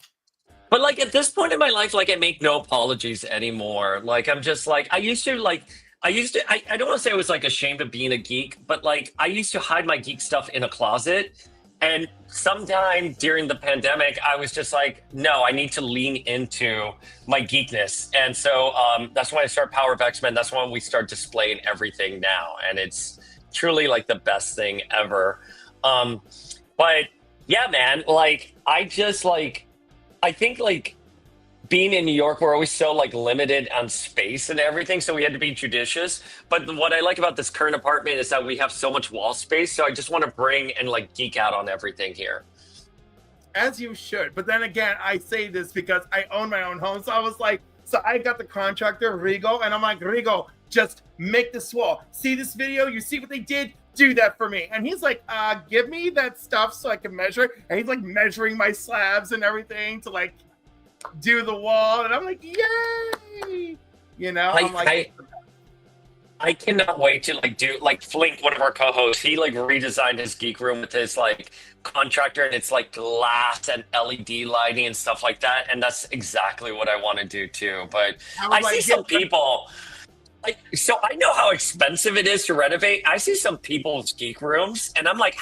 But like at this point in my life, like I make no apologies anymore. Like I'm just like I used to like. I don't want to say I was like ashamed of being a geek, but like I used to hide my geek stuff in a closet. And sometime during the pandemic, I was just like, no, I need to lean into my geekness. And so that's when I start Power of X-Men. That's when we start displaying everything now. And it's truly like the best thing ever. But yeah, man, like I think like being in New York, we're always so like limited on space and everything, so we had to be judicious. But what I like about this current apartment is that we have so much wall space, so I just want to bring and like geek out on everything here. As you should. But then again, I say this because I own my own home. So I was like, so I got the contractor, Rigo, and I'm like, Rigo, just make this wall. See this video? You see what they did? Do that for me. And he's like, give me that stuff so I can measure. And he's like measuring my slabs and everything to like do the wall, and I'm like, yay! I'm like, I cannot wait to like do like Flink, one of our co-hosts. He like redesigned his geek room with his like contractor, and it's like glass and LED lighting and stuff like that. And that's exactly what I want to do too. But I see some people. So I know how expensive it is to renovate. I see some people's geek rooms, and I'm like,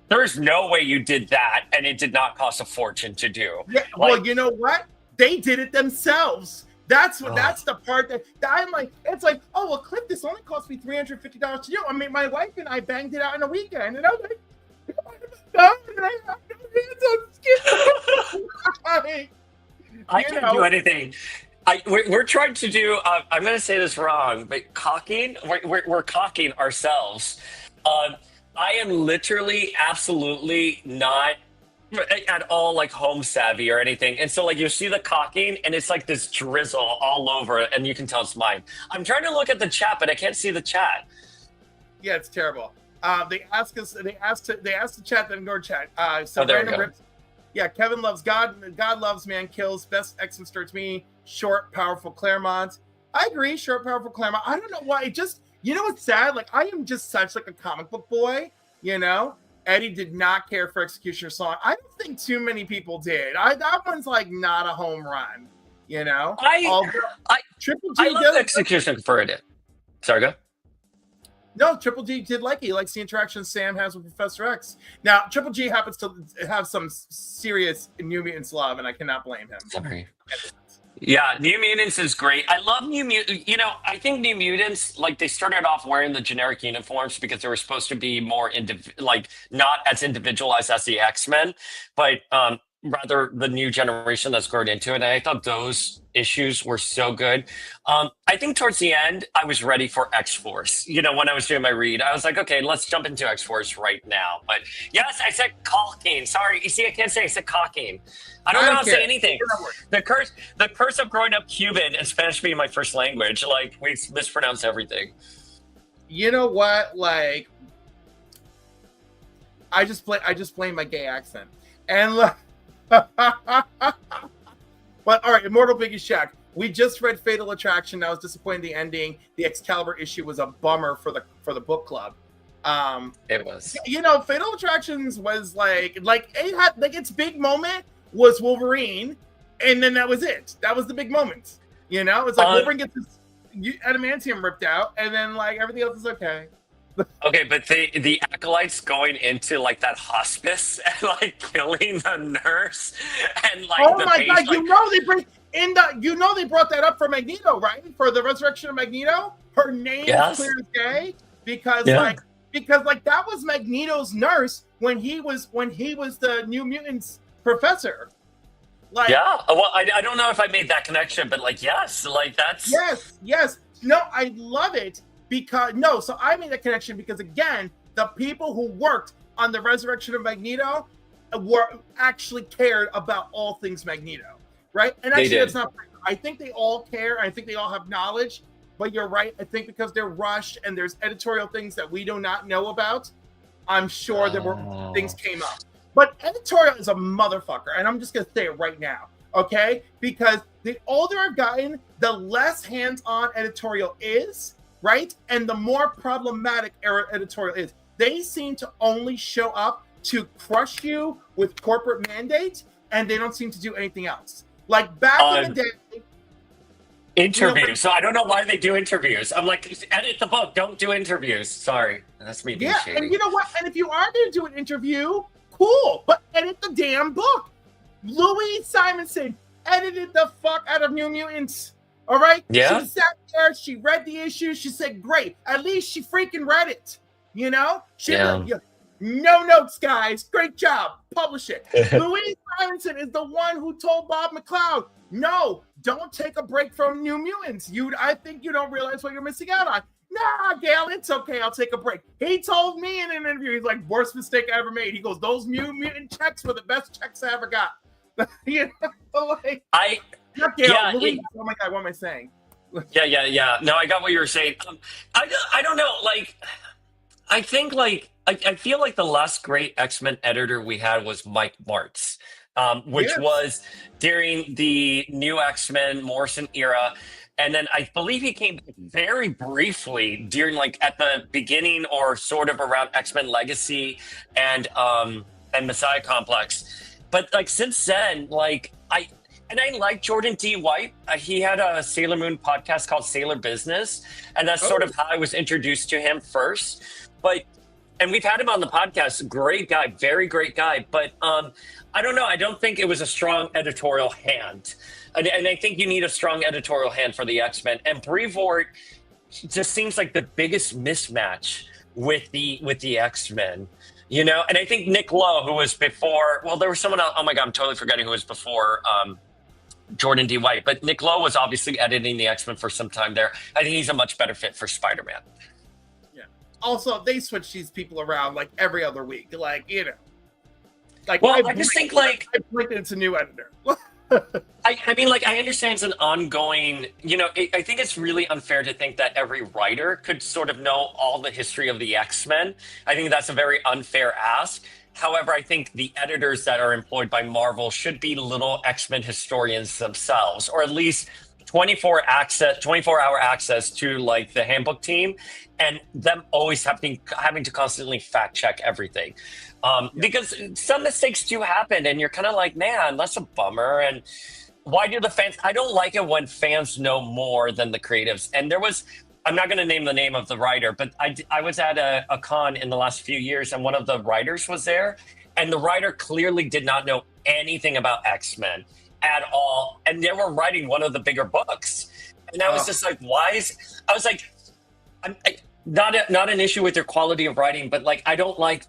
there's no way you did that, and it did not cost a fortune to do. Yeah, well, you know what? They did it themselves. That's the part that I'm like. It's like, oh well, Cliff, this only cost me $350 to do. I mean, my wife and I banged it out in a weekend, and I was like, I have no hands on skin. I can't do anything. We're trying to do. I'm going to say this wrong, but cocking. We're cocking ourselves. I am literally absolutely not at all like home savvy or anything. And so like you see the cocking and it's like this drizzle all over it, and you can tell it's mine. I'm trying to look at the chat, but I can't see the chat. Yeah, it's terrible. They asked the chat, then ignore chat. So there we random go. rips. Yeah, Kevin loves God. God loves man kills. Best X-Men starts me. Short, powerful Claremont. I agree. Short, powerful Claremont. I don't know why. It just, what's sad? Like, I am just such like a comic book boy, Eddie did not care for Executioner Song. I don't think too many people did. That one's like not a home run, Triple G I love Executioner for it. Sorry, go. No, Triple G did like it. He likes the interaction Sam has with Professor X. Now, Triple G happens to have some serious New Mutants love, and I cannot blame him. Sorry. Yeah, New Mutants is great. I love New Mutants. I think New Mutants, like, they started off wearing the generic uniforms because they were supposed to be more, not as individualized as the X-Men, but rather the new generation that's grown into it. And I thought those issues were so good. I think towards the end, I was ready for X-Force. When I was doing my read, I was like, okay, let's jump into X-Force right now. But yes, I said caulking. Sorry, you see, I can't say I said caulking. I don't know how to say anything. The curse of growing up Cuban and Spanish being my first language, like we mispronounce everything. You know what? Like, I just blame my gay accent. And look, but all right, Immortal Biggie Shack. We just read Fatal Attraction. I was disappointed in the ending. The Excalibur issue was a bummer for the book club. It was. Fatal Attractions was like it had like its big moment was Wolverine, and then that was it. That was the big moment. It's like Wolverine gets his adamantium ripped out, and then like everything else is okay. Okay, but the acolytes going into like that hospice and like killing the nurse and like oh my god, they brought that up for Magneto, right? For the resurrection of Magneto, her name is clear as day because that was Magneto's nurse when he was the New Mutants professor. Like, yeah, well, I don't know if I made that connection, but like yes, like that's yes. No, I love it. So I made that connection because, again, the people who worked on the resurrection of Magneto were actually cared about all things Magneto, right? And actually, that's not. I think they all care. I think they all have knowledge. But you're right. I think because they're rushed and there's editorial things that we do not know about, I'm sure there were things came up. But editorial is a motherfucker, and I'm just gonna say it right now, okay? Because the older I've gotten, the less hands-on editorial is, right? And the more problematic editorial is. They seem to only show up to crush you with corporate mandate, and they don't seem to do anything else. Like back in the day, interviews. So I don't know why they do interviews. I'm like, edit the book. Don't do interviews. Sorry, that's me being shady. And you know what? And if you are going to do an interview, cool, but edit the damn book. Louise Simonson edited the fuck out of New Mutants. All right? Yeah. She sat there, she read the issue, she said, great. At least she freaking read it. You know? No notes, guys. Great job. Publish it. Louise Simonson is the one who told Bob McLeod, no, don't take a break from New Mutants. I think you don't realize what you're missing out on. Nah, Gail, it's okay. I'll take a break. He told me in an interview, he's like, worst mistake I ever made. He goes, those New Mutant checks were the best checks I ever got. You know, like, not Gail, Louise. Oh my God, what am I saying? Yeah. No, I got what you were saying. I don't know. Like, I think like I feel like the last great X-Men editor we had was Mike Martz, which was during the new X-Men Morrison era. And then I believe he came very briefly during like at the beginning or sort of around X-Men Legacy and Messiah Complex. But like since then, like I like Jordan D. White. He had a Sailor Moon podcast called Sailor Business. And that's sort of how I was introduced to him first. And we've had him on the podcast. Great guy, very great guy. But I don't know. I don't think it was a strong editorial hand. And I think you need a strong editorial hand for the X-Men. And Brevoort just seems like the biggest mismatch with the X-Men. You know? And I think Nick Lowe, who was before, well, there was someone else. Oh my God, I'm totally forgetting who was before Jordan D. White. But Nick Lowe was obviously editing the X-Men for some time there. I think he's a much better fit for Spider-Man. Also, they switch these people around like every other week. Like, you know. Like, well, I just think like I think it's a new editor. I mean, like, I understand it's an ongoing, you know, I think it's really unfair to think that every writer could sort of know all the history of the X-Men. I think that's a very unfair ask. However, I think the editors that are employed by Marvel should be little X-Men historians themselves, or at least 24-hour access to like the handbook team, and them always having to constantly fact check everything, because some mistakes do happen, and you're kind of like, man, that's a bummer. And why do the fans? I don't like it when fans know more than the creatives. And there was, I'm not going to name the name of the writer, but I was at a con in the last few years, and one of the writers was there, and the writer clearly did not know anything about X-Men at all, and they were writing one of the bigger books, and I was just like, I was like, not an issue with their quality of writing, but like, I don't like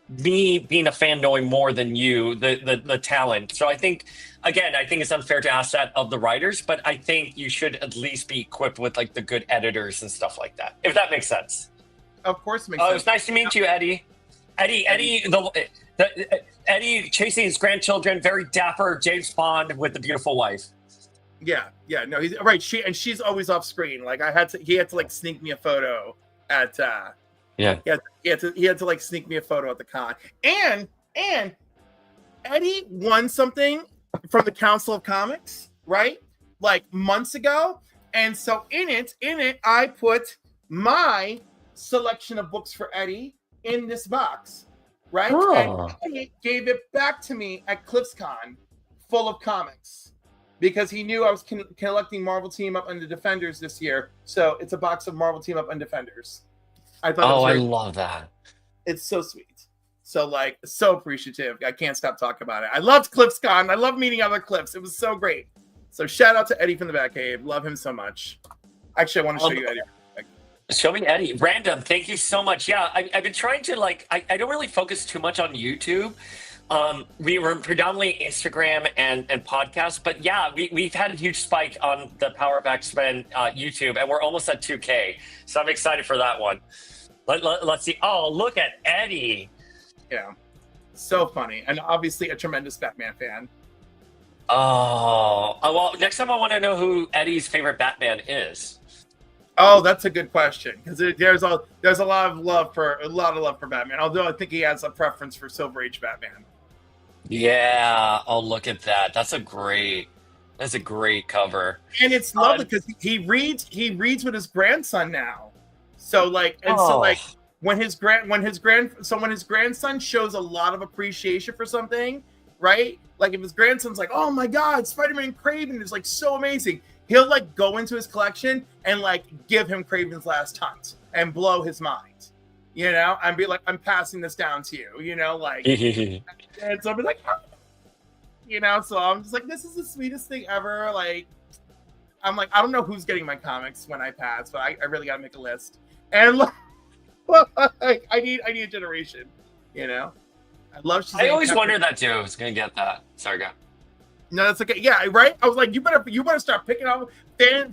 me being a fan knowing more than you, the talent. So I think it's unfair to ask that of the writers, but I think you should at least be equipped with like the good editors and stuff like that, if that makes sense. Of course it makes sense. It was nice to meet you, Eddie. Eddie chasing his grandchildren, very dapper James Bond with a beautiful wife. Yeah, no, he's right. She's always off screen. Like he had to like sneak me a photo at he had to like sneak me a photo at the con. And Eddie won something from the Council of Comics, right? Like months ago. And so in it, I put my selection of books for Eddie in this box. Right? And he gave it back to me at CliffsCon, full of comics, because he knew I was collecting Marvel Team Up and the Defenders this year. So it's a box of Marvel Team Up and Defenders. I thought. I love that. It's so sweet. So like, so appreciative. I can't stop talking about it. I loved CliffsCon. I love meeting other Cliffs. It was so great. So shout out to Eddie from the Batcave. Love him so much. Actually, I want to show you Eddie. Show me Eddie. Random, thank you so much. Yeah, I've been trying to like, I don't really focus too much on YouTube. We were predominantly Instagram and podcasts, but yeah, we've had a huge spike on the Power of X-Men YouTube, and we're almost at 2K. So I'm excited for that one. Let's see. Oh, look at Eddie. Yeah, so funny, and obviously a tremendous Batman fan. Oh, well, next time I want to know who Eddie's favorite Batman is. Oh, that's a good question, because there's a lot of love for Batman. Although I think he has a preference for Silver Age Batman. Yeah. Oh, look at that. That's a great cover. And it's lovely because he reads with his grandson now. So like, and so Oh, like when his grandson shows a lot of appreciation for something, right? Like if his grandson's like, "Oh my God, Spider-Man Kraven is like so amazing," he'll like go into his collection and like give him Kraven's Last Hunt and blow his mind, and be like, "I'm passing this down to you," like, and so I'll be like, "Oh," so I'm just like, this is the sweetest thing ever. Like, I'm like, I don't know who's getting my comics when I pass, but I really gotta make a list. And like, I need a generation. I love Shazam. I always wondered that too. I was gonna get that. Sorry, go. No, that's okay. Yeah, right. I was like, you better start picking out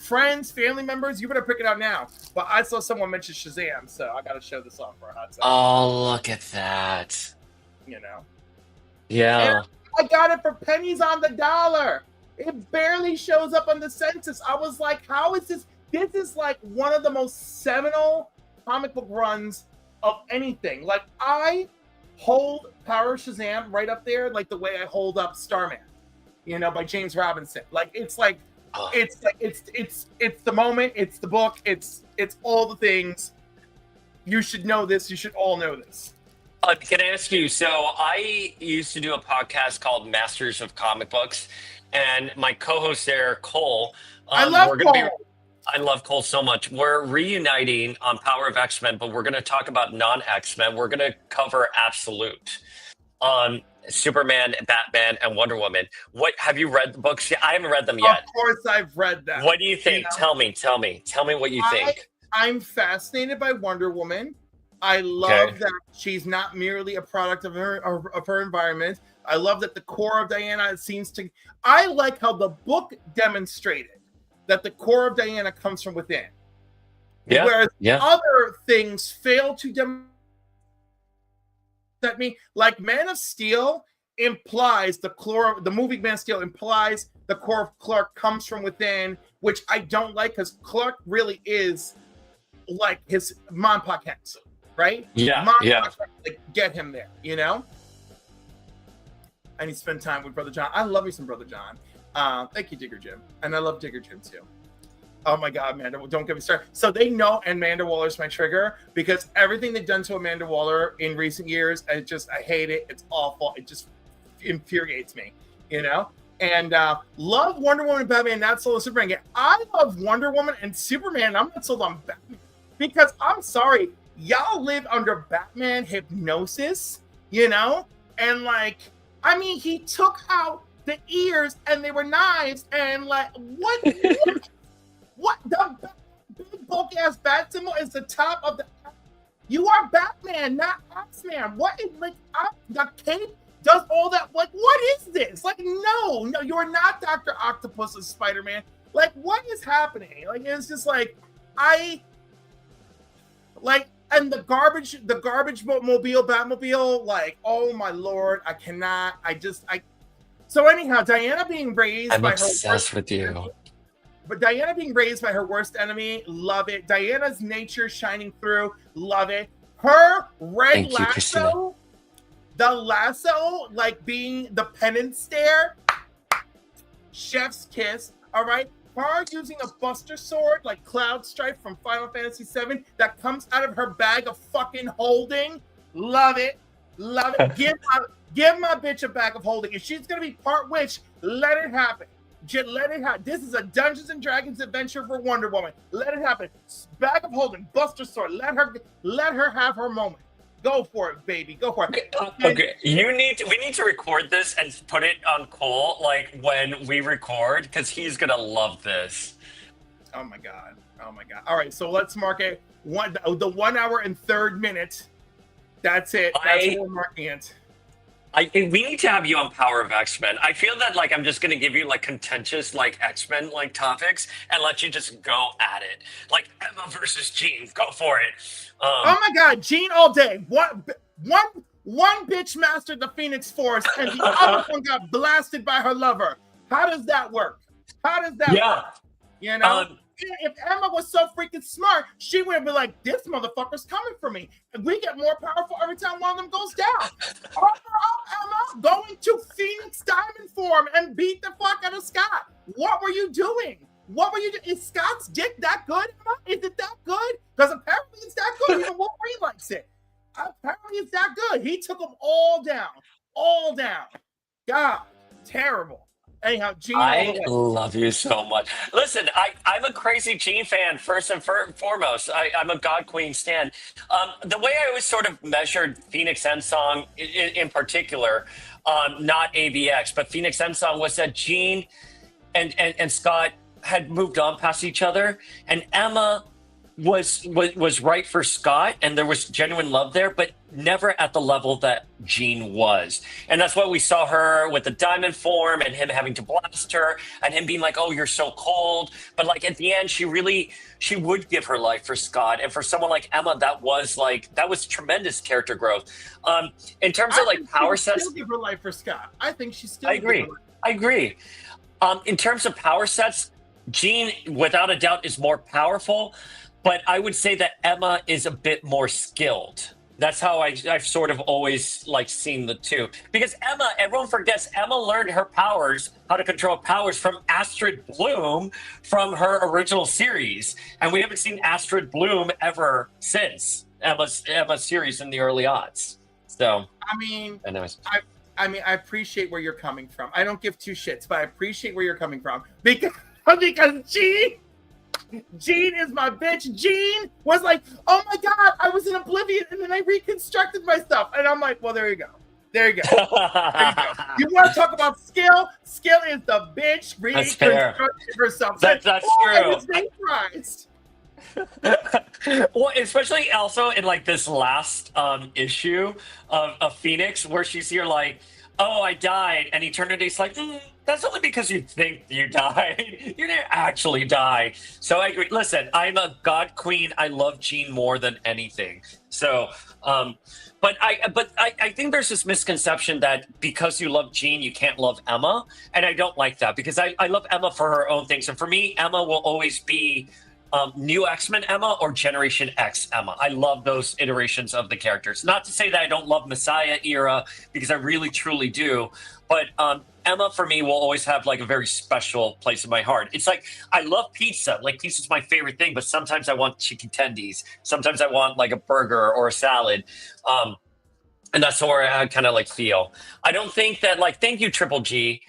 friends, family members. You better pick it out now. But I saw someone mention Shazam, so I gotta show this off for a hot second. Oh, look at that. And Yeah. I got it for pennies on the dollar. It barely shows up on the census. I was like, how is this? This is like one of the most seminal comic book runs of anything. Like, I hold Power of Shazam right up there, like the way I hold up Starman, by James Robinson. Like, it's like, Oh. it's the moment, it's the book, it's all the things. You should know this. You should all know this. Can I ask you? So I used to do a podcast called Masters of Comic Books, and my co-host there, Cole. I love we're gonna Cole. I love Cole so much. We're reuniting on Power of X-Men, but we're going to talk about non-X-Men. We're going to cover Absolute, Superman, Batman, and Wonder Woman. What have you read the books? I haven't read them yet. Of course, I've read them. What do you think? Tell me what you think. I'm fascinated by Wonder Woman. I love that she's not merely a product of her environment. I love that the core of Diana seems to. I like how the book demonstrated that the core of Diana comes from within. Yeah. Whereas other things fail to demonstrate me. Like Man of Steel implies the movie Man of Steel implies the core of Clark comes from within, which I don't like because Clark really is like his mom pop Henson, right? Yeah. Like, get him there, I need to spend time with Brother John. I love you some Brother John. Thank you, Digger Jim. And I love Digger Jim too. Oh my God, Amanda, don't get me started. So they know Amanda Waller's my trigger because everything they've done to Amanda Waller in recent years, I hate it. It's awful. It just infuriates me, And love Wonder Woman and Batman, not sold on Superman. Yeah, I love Wonder Woman and Superman. I'm not sold on Batman because I'm sorry, y'all live under Batman hypnosis, And like, I mean, he took out the ears and they were knives and like what the big bulky ass bat symbol is the top of the. You are Batman, not X-Man. What is like the cape does all that? Like, what is this? Like, no, you're not Dr. Octopus as Spider-Man. Like, what is happening? Like, it's just like and the garbage mobile Batmobile, like, oh my Lord, I cannot. So anyhow, Diana being raised I'm by obsessed with you. But Diana being raised by her worst enemy, love it. Diana's nature shining through, love it. Her red lasso, the lasso, like being the penance stare, chef's kiss, all right? Her using a Buster Sword like Cloud Strife from Final Fantasy VII that comes out of her bag of fucking holding, love it. Love it. Give my bitch a bag of holding. If she's gonna be part witch, let it happen. Just let it happen. This is a Dungeons and Dragons adventure for Wonder Woman. Let it happen. Bag of holding, Buster Sword. Let her have her moment. Go for it, baby. Go for it. Okay. We need to record this and put it on Cole like when we record because he's gonna love this. Oh my god. All right, so let's mark it the 1 hour and 3rd minute. That's it. That's what we're marking it. We need to have you on Power of X-Men. I feel that like I'm just gonna give you like contentious like X-Men like topics and let you just go at it. Like Emma versus Jean, go for it. Oh my God, Jean all day. One bitch mastered the Phoenix Force and the other one got blasted by her lover. How does that work? How does that work? if Emma was so freaking smart, she would have been like, this motherfucker's coming for me. And we get more powerful every time one of them goes down. Armor up, Emma, going to Phoenix Diamond form and beat the fuck out of Scott. What were you doing? What were you doing? Is Scott's dick that good, Emma? Is it that good? Because apparently it's that good. Even Wolverine likes it. Apparently it's that good. He took them all down. All down. God, terrible. Anyhow, Gene, I love you so much. Listen, I'm a crazy Jean fan, first and foremost. I'm a God Queen stan. The way I always sort of measured Phoenix Endsong in particular, not ABX, but Phoenix Endsong, was that Jean and Scott had moved on past each other, and Emma was right for Scott, and there was genuine love there, but never at the level that Jean was. And that's why we saw her with the diamond form and him having to blast her and him being like, oh, you're so cold. But like at the end, she would give her life for Scott. And for someone like Emma, that was tremendous character growth. In terms of like power sets, still give her life for Scott. I think she still. I agree. In terms of power sets, Jean, without a doubt, is more powerful. But I would say that Emma is a bit more skilled. That's how I've sort of always like seen the two. Because Emma, everyone forgets, Emma learned her powers, how to control powers, from Astrid Bloom from her original series. And we haven't seen Astrid Bloom ever since Emma's series in the early aughts. So, anyways. I appreciate where you're coming from. I don't give two shits, but I appreciate where you're coming from. Because Jean is my bitch. Jean was like, oh my God, I was in Oblivion and then I reconstructed myself. And I'm like, well, there you go. There you go. You want to talk about skill? Skill is the bitch reconstructed herself. That's true. Well, especially also in like this last issue of Phoenix, where she's here like, oh, I died. And Eternity's like, that's only because you think you died. You didn't actually die. So I agree. Listen, I'm a God Queen. I love Jean more than anything. So, but I think there's this misconception that because you love Jean, you can't love Emma. And I don't like that, because I love Emma for her own things. And for me, Emma will always be New X-Men Emma or Generation X Emma. I love those iterations of the characters. Not to say that I don't love Messiah era, because I really, truly do. But Emma, for me, will always have like a very special place in my heart. It's like, I love pizza. Like, pizza's my favorite thing, but sometimes I want chicken tendies. Sometimes I want like a burger or a salad. And that's where I kind of like feel. I don't think that, like, thank you, Triple G.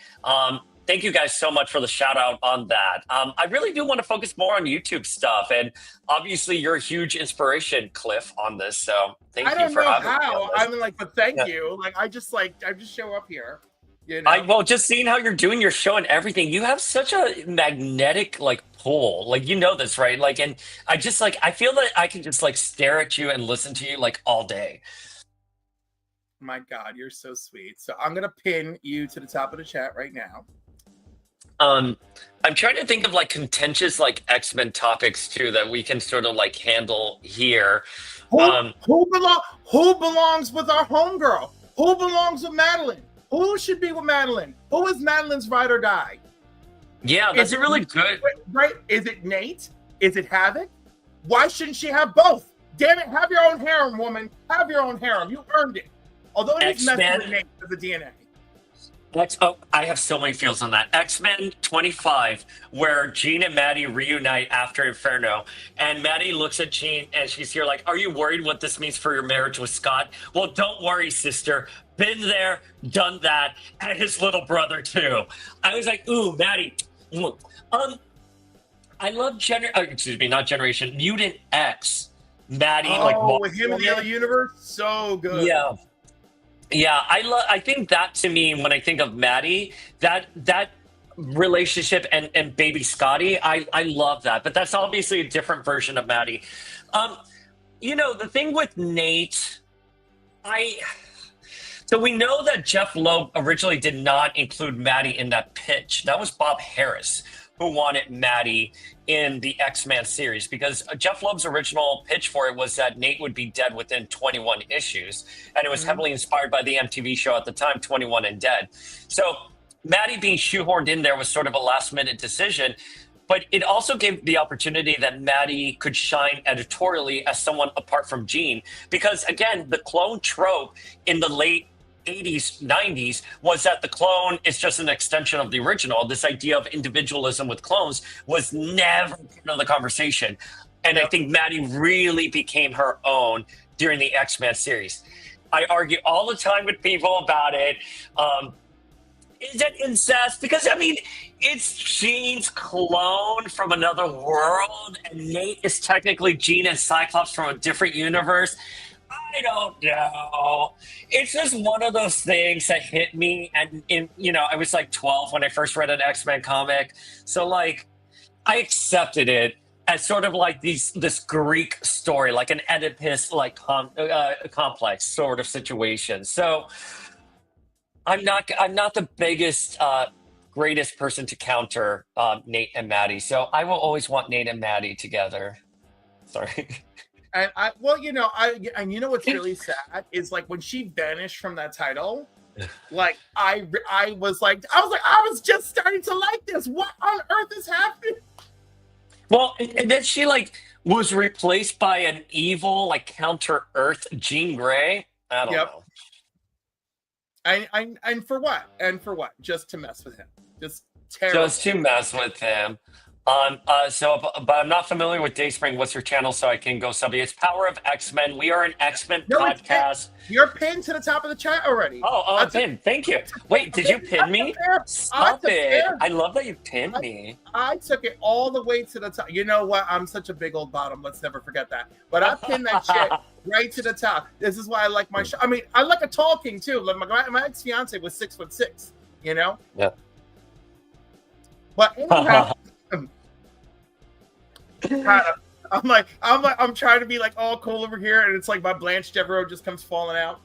Thank you guys so much for the shout out on that. I really do want to focus more on YouTube stuff. And obviously you're a huge inspiration, Cliff, on this. So thank you for having me. I don't know how. I mean, like, but thank you. Like, I just show up here. You know? Well, just seeing how you're doing your show and everything, you have such a magnetic like pull. Like, you know this, right? Like, and I just like, I feel that I can just like stare at you and listen to you like all day. My God, you're so sweet. So I'm gonna pin you to the top of the chat right now. I'm trying to think of like contentious like X-Men topics too that we can sort of like handle here. Who belongs with our homegirl? Who belongs with Madeline? Who should be with Madeline? Who is Madeline's ride or die? Yeah, that's a really good. Right? Is it Nate? Is it Havoc? Why shouldn't she have both? Damn it, have your own harem, woman. Have your own harem. You earned it. Although it is messing with Nate as a DNA. I have so many feels on that. X-Men 25, where Jean and Maddie reunite after Inferno, and Maddie looks at Jean and she's here like, are you worried what this means for your marriage with Scott? Well, don't worry, sister. Been there, done that, and his little brother too. I was like, ooh, Maddie. I love not Generation, Mutant X. Maddie, with him in the other universe, so good. Yeah, I think that, to me, when I think of Maddie, that relationship and baby Scotty, I love that. But that's obviously a different version of Maddie. The thing with Nate, so we know that Jeff Loeb originally did not include Maddie in that pitch. That was Bob Harris who wanted Maddie in the X-Men series, because Jeff Loeb's original pitch for it was that Nate would be dead within 21 issues. And it was heavily inspired by the MTV show at the time, 21 and Dead. So Maddie being shoehorned in there was sort of a last minute decision. but it also gave the opportunity that Maddie could shine editorially as someone apart from Jean. Because again, the clone trope in the late 80s, 90s was that the clone is just an extension of the original. This idea of individualism with clones was never part of the conversation. And I think Maddie really became her own during the X-Men series. I argue all the time with people about it. Is it incest? Because, I mean, it's Jean's clone from another world, and Nate is technically Jean and Cyclops from a different universe. I don't know. It's just one of those things that hit me. And, I was like 12 when I first read an X-Men comic. So, like, I accepted it as sort of like this Greek story, like an Oedipus like complex sort of situation. So I'm not the biggest greatest person to counter Nate and Maddie. So I will always want Nate and Maddie together. Sorry. And you know what's really sad is like when she vanished from that title, like I was just starting to like this. What on earth is happening? Well, and then she like was replaced by an evil like counter Earth Jean Grey. I don't know. And for what? Just to mess with him. Just terrible. Just to mess with him. But I'm not familiar with Dayspring. What's your channel so I can go sub it? It's Power of X-Men. We are an X-Men podcast. You're pinned to the top of the chat already. Oh, pinned. Thank you. Wait, did you pin me? Stop it. I love that you pinned me. I took it all the way to the top. You know what? I'm such a big old bottom. Let's never forget that. But I pinned that shit right to the top. This is why I like my show. I mean, I like a tall king too. Like my ex-fiance was 6'6", you know? Yeah. But anyhow, I'm trying to be like all cool over here, and it's like my Blanche Devereaux just comes falling out.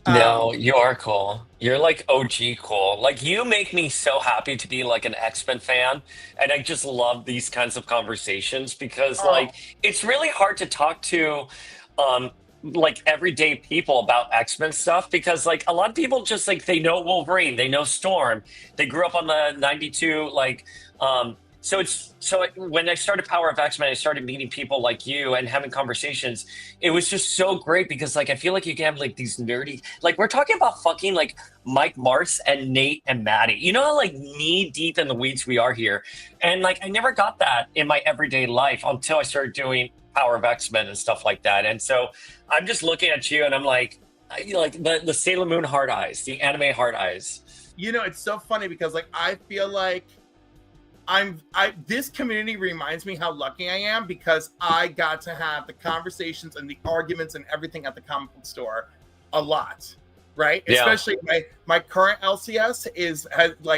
No, you are cool. You're like OG cool. Like you make me so happy to be like an X-Men fan, and I just love these kinds of conversations because like it's really hard to talk to like everyday people about X-Men stuff because like a lot of people just like they know Wolverine, they know Storm, they grew up on the 92 like So when I started Power of X-Men, I started meeting people like you and having conversations. It was just so great because like I feel like you can have like these nerdy, like we're talking about fucking like Mike Martz and Nate and Maddie. You know how like knee deep in the weeds we are here, and like I never got that in my everyday life until I started doing Power of X-Men and stuff like that. And so I'm just looking at you and I'm like the Sailor Moon hard eyes, the anime hard eyes. You know, it's so funny because like I feel like this community reminds me how lucky I am because I got to have the conversations and the arguments and everything at the comic book store a lot, right? Yeah. Especially my current LCS has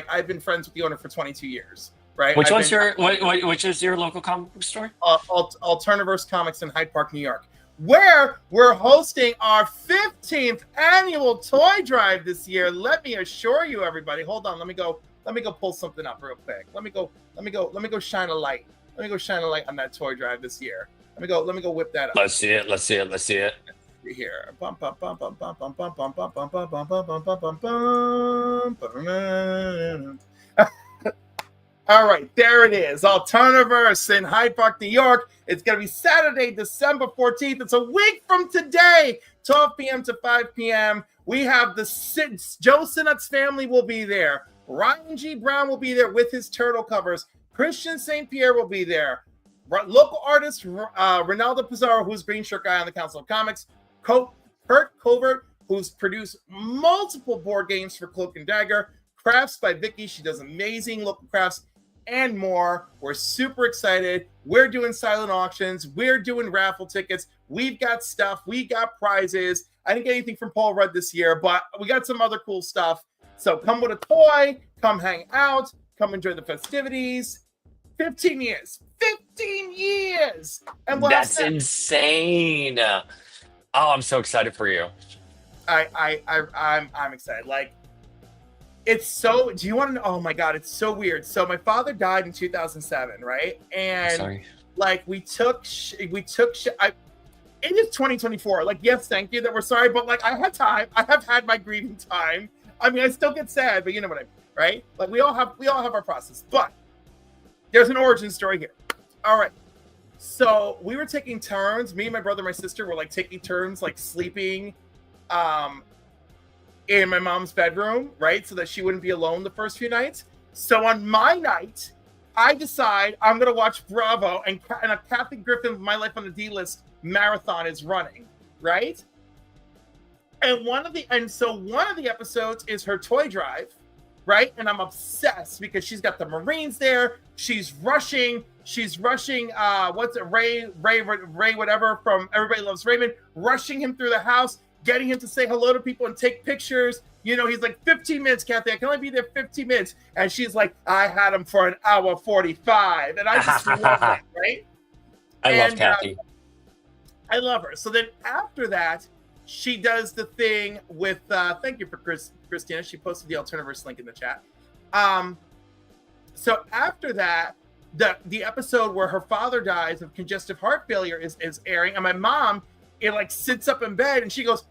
I've been friends with the owner for 22 years, right? Which is your local comic book store? Alternaverse Comics in Hyde Park, New York, where we're hosting our 15th annual toy drive this year. Let me assure you, everybody. Hold on, let me go pull something up real quick. Let me go shine a light. Let me go shine a light on that toy drive this year. Let me go whip that up. Let's see it. Here. All right, there it is. Alternaverse in Hyde Park, New York. It's going to be Saturday, December 14th. It's a week from today, 12 p.m. to 5 p.m. We have Joe Sinnott's family will be there. Ryan G. Brown will be there with his turtle covers. Christian St. Pierre will be there. Local artist Ronaldo Pizarro, who's Green Shirt Guy on the Council of Comics. Kurt Covert, who's produced multiple board games for Cloak and Dagger. Crafts by Vicky. She does amazing local crafts and more. We're super excited. We're doing silent auctions. We're doing raffle tickets. We've got stuff. We got prizes. I didn't get anything from Paul Rudd this year, but we got some other cool stuff. So come with a toy, come hang out, come enjoy the festivities. 15 years. 15 years. And that's insane. Oh, I'm so excited for you. I'm excited. Like, it's so, do you want to know? Oh my God, it's so weird. So my father died in 2007, right? And sorry. Like it is 2024. Like, yes, thank you that we're sorry, but like I had time. I have had my grieving time. I mean, I still get sad, but you know what I mean, right? Like we all have our process. But There's an origin story here. All right. So we were taking turns. Me and my brother and my sister were like taking turns, like sleeping in my mom's bedroom, right? So that she wouldn't be alone the first few nights. So on my night, I decide I'm going to watch Bravo, and a Kathy Griffin My Life on the D-List marathon is running, right? And one of the episodes is her toy drive, right? And I'm obsessed because she's got the Marines there. She's rushing. What's it? Ray, whatever from Everybody Loves Raymond, rushing him through the house, getting him to say hello to people and take pictures. You know, he's like, 15 minutes, Kathy. I can only be there 15 minutes. And she's like, I had him for an hour 45. And I just love that, right? I love Kathy. I love her. So then after that, she does the thing with, thank you for Christina. She posted the Alternaverse link in the chat. So after that, the episode where her father dies of congestive heart failure is airing. And my mom, sits up in bed and she goes,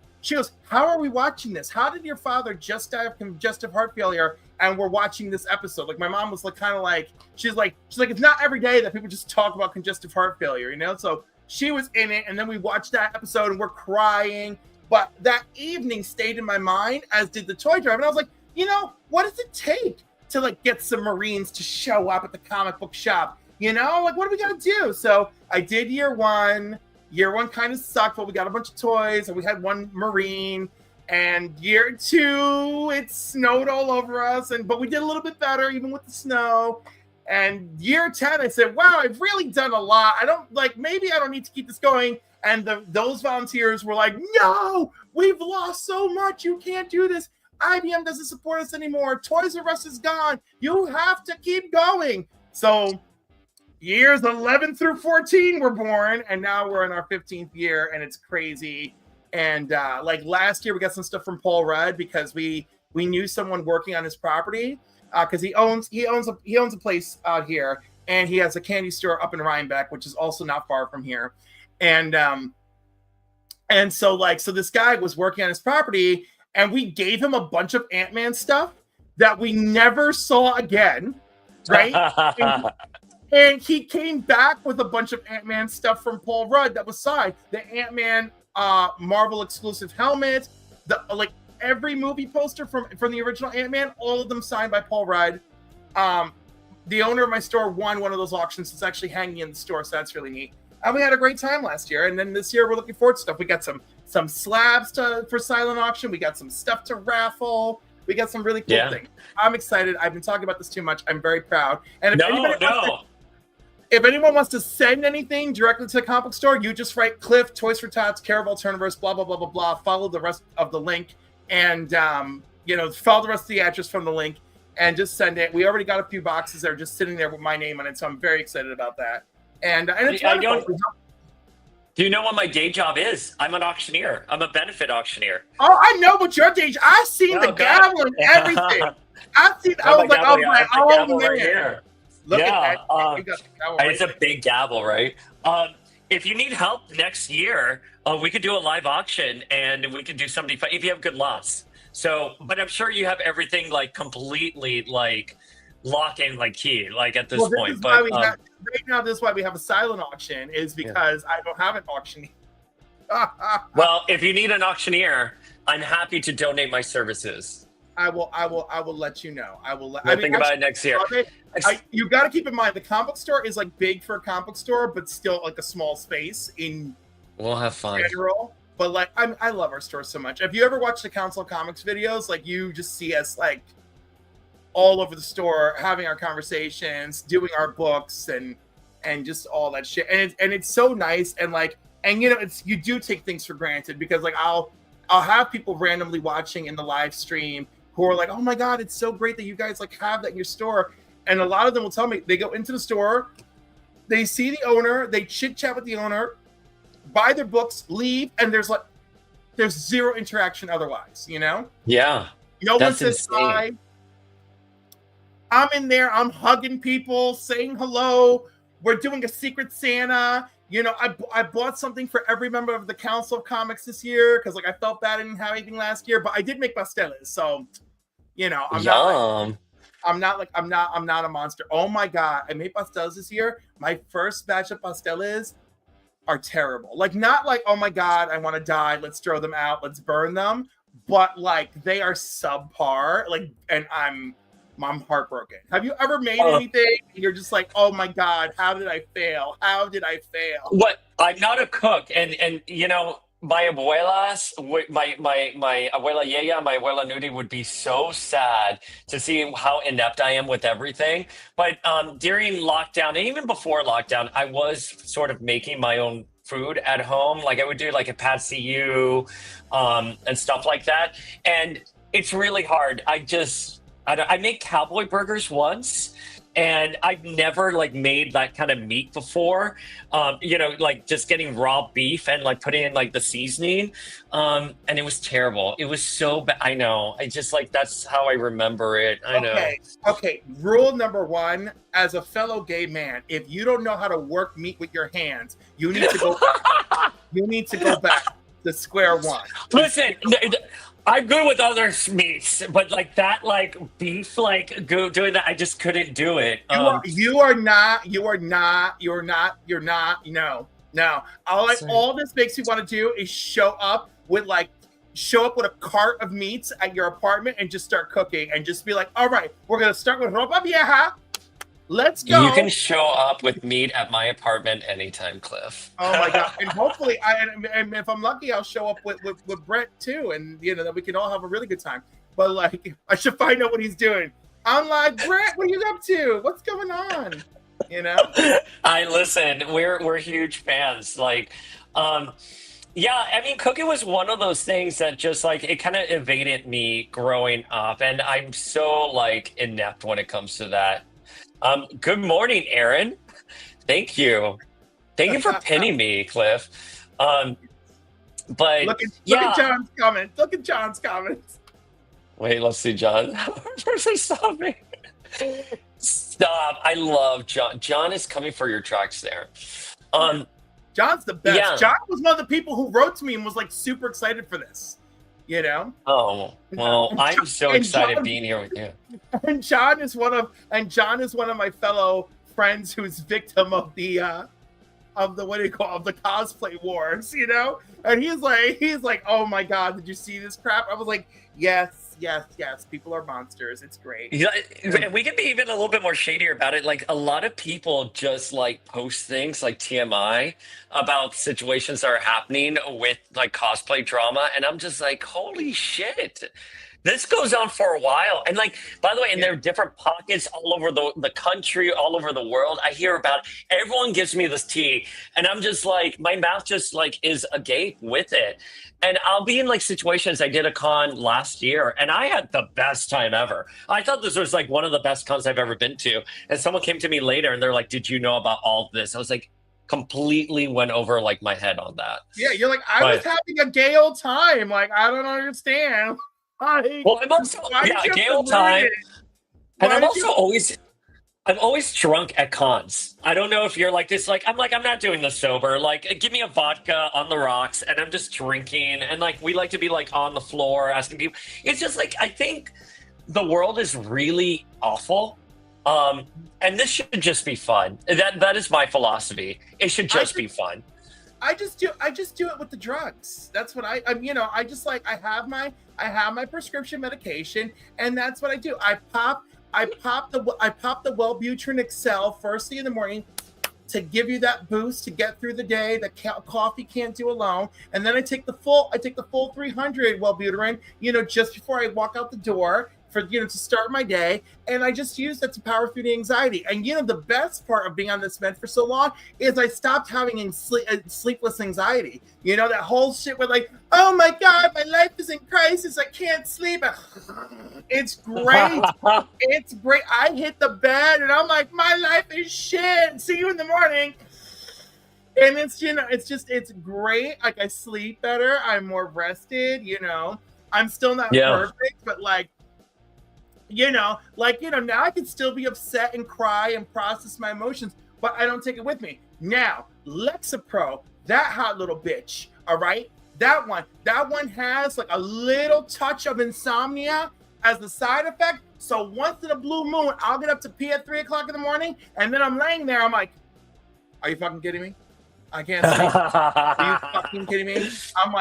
how are we watching this? How did your father just die of congestive heart failure and we're watching this episode? Like, my mom was like, kind of like, she's like, it's not every day that people just talk about congestive heart failure, you know? So she was in it, and then we watched that episode and we're crying. But that evening stayed in my mind, as did the toy drive. And I was like, you know, what does it take to like get some Marines to show up at the comic book shop? You know, like, what do we got to do? So I did year one. Year one kind of sucked, but we got a bunch of toys and we had one Marine. And year two, it snowed all over us, but we did a little bit better even with the snow. And year 10, I said, wow, I've really done a lot. Maybe I don't need to keep this going. And those volunteers were like, no, we've lost so much. You can't do this. IBM doesn't support us anymore. Toys R Us is gone. You have to keep going. So years 11 through 14 were born, and now we're in our 15th year, and it's crazy. And last year, we got some stuff from Paul Rudd because we knew someone working on his property because he owns a place out here, and he has a candy store up in Rhinebeck, which is also not far from here. And so this guy was working on his property, and we gave him a bunch of Ant-Man stuff that we never saw again, right? And he came back with a bunch of Ant-Man stuff from Paul Rudd that was signed. The Ant-Man Marvel exclusive helmet, every movie poster from the original Ant-Man, all of them signed by Paul Rudd. The owner of my store won one of those auctions. It's actually hanging in the store, so that's really neat. And we had a great time last year. And then this year, we're looking forward to stuff. We got some slabs for silent auction. We got some stuff to raffle. We got some really cool things. I'm excited. I've been talking about this too much. I'm very proud. And if anyone wants to send anything directly to the comic book store, you just write Cliff, Toys for Tots, care of Alternaverse, blah, blah, blah, blah, blah. Follow the rest of the link and, follow the rest of the address from the link and just send it. We already got a few boxes that are just sitting there with my name on it, so I'm very excited about that. And it's wonderful. Do you know what my day job is? I'm an auctioneer. I'm a benefit auctioneer. Oh, I know what your day job. I've seen the gavel and everything. I was like, oh, right here. Look at that. You got the gavel it's a big gavel, right? If you need help next year, we could do a live auction and we could do something fun if you have good lots. So, but I'm sure you have everything completely lock in key at this point. But right now, this is why we have a silent auction, is because I don't have an auctioneer. Well, if you need an auctioneer, I'm happy to donate my services. I will let you know. Think about it next year. You got to keep in mind the comic book store is big for a comic book store, but still a small space in. We'll have fun. General, but I love our store so much. If you ever watch the Council of Comics videos, you just see us all over the store having our conversations, doing our books, and just all that shit. And it's so nice and you do take things for granted because I'll have people randomly watching in the live stream who are like, oh my God, it's so great that you guys have that in your store. And a lot of them will tell me they go into the store, they see the owner, they chit chat with the owner, buy their books, leave, and there's zero interaction otherwise, Yeah. No one says hi. I'm in there, I'm hugging people, saying hello. We're doing a Secret Santa. I bought something for every member of the Council of Comics this year because I felt bad I didn't have anything last year, but I did make pasteles, so I'm not I'm not a monster. Oh my God. I made pastels this year. My first batch of pasteles are terrible. Like, not like, oh my God, I want to die. Let's throw them out. Let's burn them. But like, they are subpar. Like, and I'm heartbroken. Have you ever made anything and you're just like, oh my God, how did I fail? How did I fail? What? I'm not a cook, and you know, my abuelas, my abuela Yaya, my abuela Nudi would be so sad to see how inept I am with everything. But during lockdown, and even before lockdown, I was sort of making my own food at home. Like I would do like a pad see and stuff like that. And it's really hard. I make cowboy burgers once, and I've never like made that kind of meat before. You know, like just getting raw beef and like putting in like the seasoning. And it was terrible. It was so bad. I know. I just like, that's how I remember it. I know. Okay. Rule number one, as a fellow gay man, if you don't know how to work meat with your hands, you need to go back. You need to go back to square one. Listen, I'm good with other meats, but like that, like beef, like doing that, I just couldn't do it. You're not. No. All this makes you want to do is show up with a cart of meats at your apartment and just start cooking and just be like, all right, we're gonna start with ropa vieja. Let's go. You can show up with meat at my apartment anytime, Cliff. Oh my God! And hopefully, and if I'm lucky, I'll show up with Brett too, and you know that we can all have a really good time. But like, I should find out what he's doing. I'm like, Brett, what are you up to? What's going on? You know? I listen. We're huge fans. Like, yeah. I mean, cooking was one of those things that just like it kind of evaded me growing up, and I'm so like inept when it comes to that. Good morning, Aaron. Thank you for pinning me, Cliff. But look at John's comments. Look at John's comments. Wait, let's see, John. Stop me. Stop. I love John. John is coming for your tracks there. John's the best. Yeah. John was one of the people who wrote to me and was like super excited for this. You know? Oh, well, I'm so excited being here with you. And John is one of my fellow friends who's victim of the what do you call it, the cosplay wars, you know? And he's like, oh my God, did you see this crap? I was like, yes, people are monsters. It's great. Yeah, and we can be even a little bit more shadier about it. Like a lot of people just like post things like TMI about situations that are happening with like cosplay drama. And I'm just like, holy shit. This goes on for a while. And like, by the way, and there are different pockets all over the country, all over the world. I hear about it. Everyone gives me this tea. And I'm just like, my mouth just like is agape with it. And I'll be in like situations. I did a con last year and I had the best time ever. I thought this was like one of the best cons I've ever been to. And someone came to me later and they're like, did you know about all of this? I was like, completely went over like my head on that. Yeah, you're like, I was having a gay old time. Like, I don't understand. Well, I'm also gay old time. And I'm always drunk at cons. I don't know if you're like this. Like, I'm not doing this sober. Like, give me a vodka on the rocks and I'm just drinking. And like, we like to be like on the floor asking people. It's just like, I think the world is really awful. And this should just be fun. That is my philosophy. It should just be fun. I just do it with the drugs. That's what I'm, you know, I just like, I have my prescription medication and that's what I do. I pop the Wellbutrin Excel first thing in the morning to give you that boost to get through the day that coffee can't do alone. And then I take the full 300 Wellbutrin, you know, just before I walk out the door for, you know, to start my day. And I just use that to power through the anxiety. And, you know, the best part of being on this med for so long is I stopped having sleepless anxiety. You know, that whole shit with like, oh my God, my life is in crisis. I can't sleep. It's great. It's great. I hit the bed and I'm like, my life is shit. See you in the morning. And it's, you know, it's great. Like I sleep better. I'm more rested, you know. I'm still not perfect, but like, you know, now I can still be upset and cry and process my emotions, but I don't take it with me. Now, Lexapro, that hot little bitch, all right? That one has like a little touch of insomnia as the side effect. So once in a blue moon, I'll get up to pee at 3 o'clock in the morning, and then I'm laying there. I'm like, are you fucking kidding me? I can't sleep. Are you fucking kidding me? I'm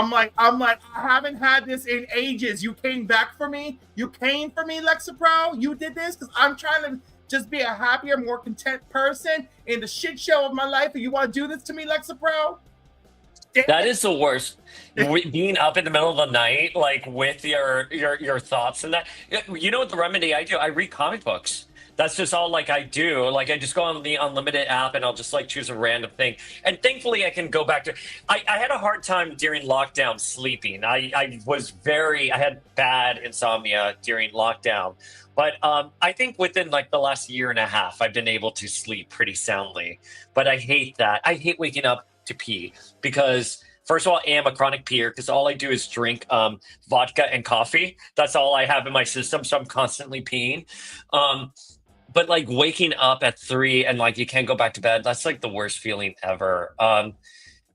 like, I haven't had this in ages. You came back for me. You came for me, Lexapro. You did this because I'm trying to just be a happier, more content person in the shit show of my life. And you want to do this to me, Lexapro? That is the worst. Being up in the middle of the night, like with your thoughts and that. You know what the remedy I do? I read comic books. That's just all like I do. Like I just go on the Unlimited app and I'll just like choose a random thing. And thankfully I can go back to, I had a hard time during lockdown sleeping. I had bad insomnia during lockdown. But I think within like the last year and a half, I've been able to sleep pretty soundly. But I hate that. I hate waking up to pee because first of all, I am a chronic peer because all I do is drink vodka and coffee. That's all I have in my system. So I'm constantly peeing. But like waking up at 3 and like you can't go back to bed, that's like the worst feeling ever.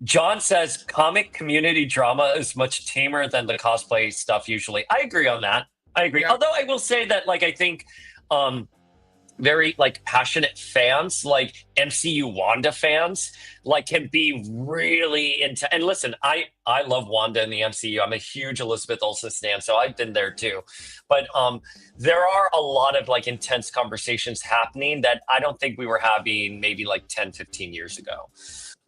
John says comic community drama is much tamer than the cosplay stuff usually. I agree on that. I agree. Yeah. Although I will say that like I think very like passionate fans, like MCU Wanda fans, like can be really into. And listen, I love Wanda in the MCU. I'm a huge Elizabeth Olsen stan, so I've been there too. But there are a lot of like intense conversations happening that I don't think we were having maybe like 10, 15 years ago.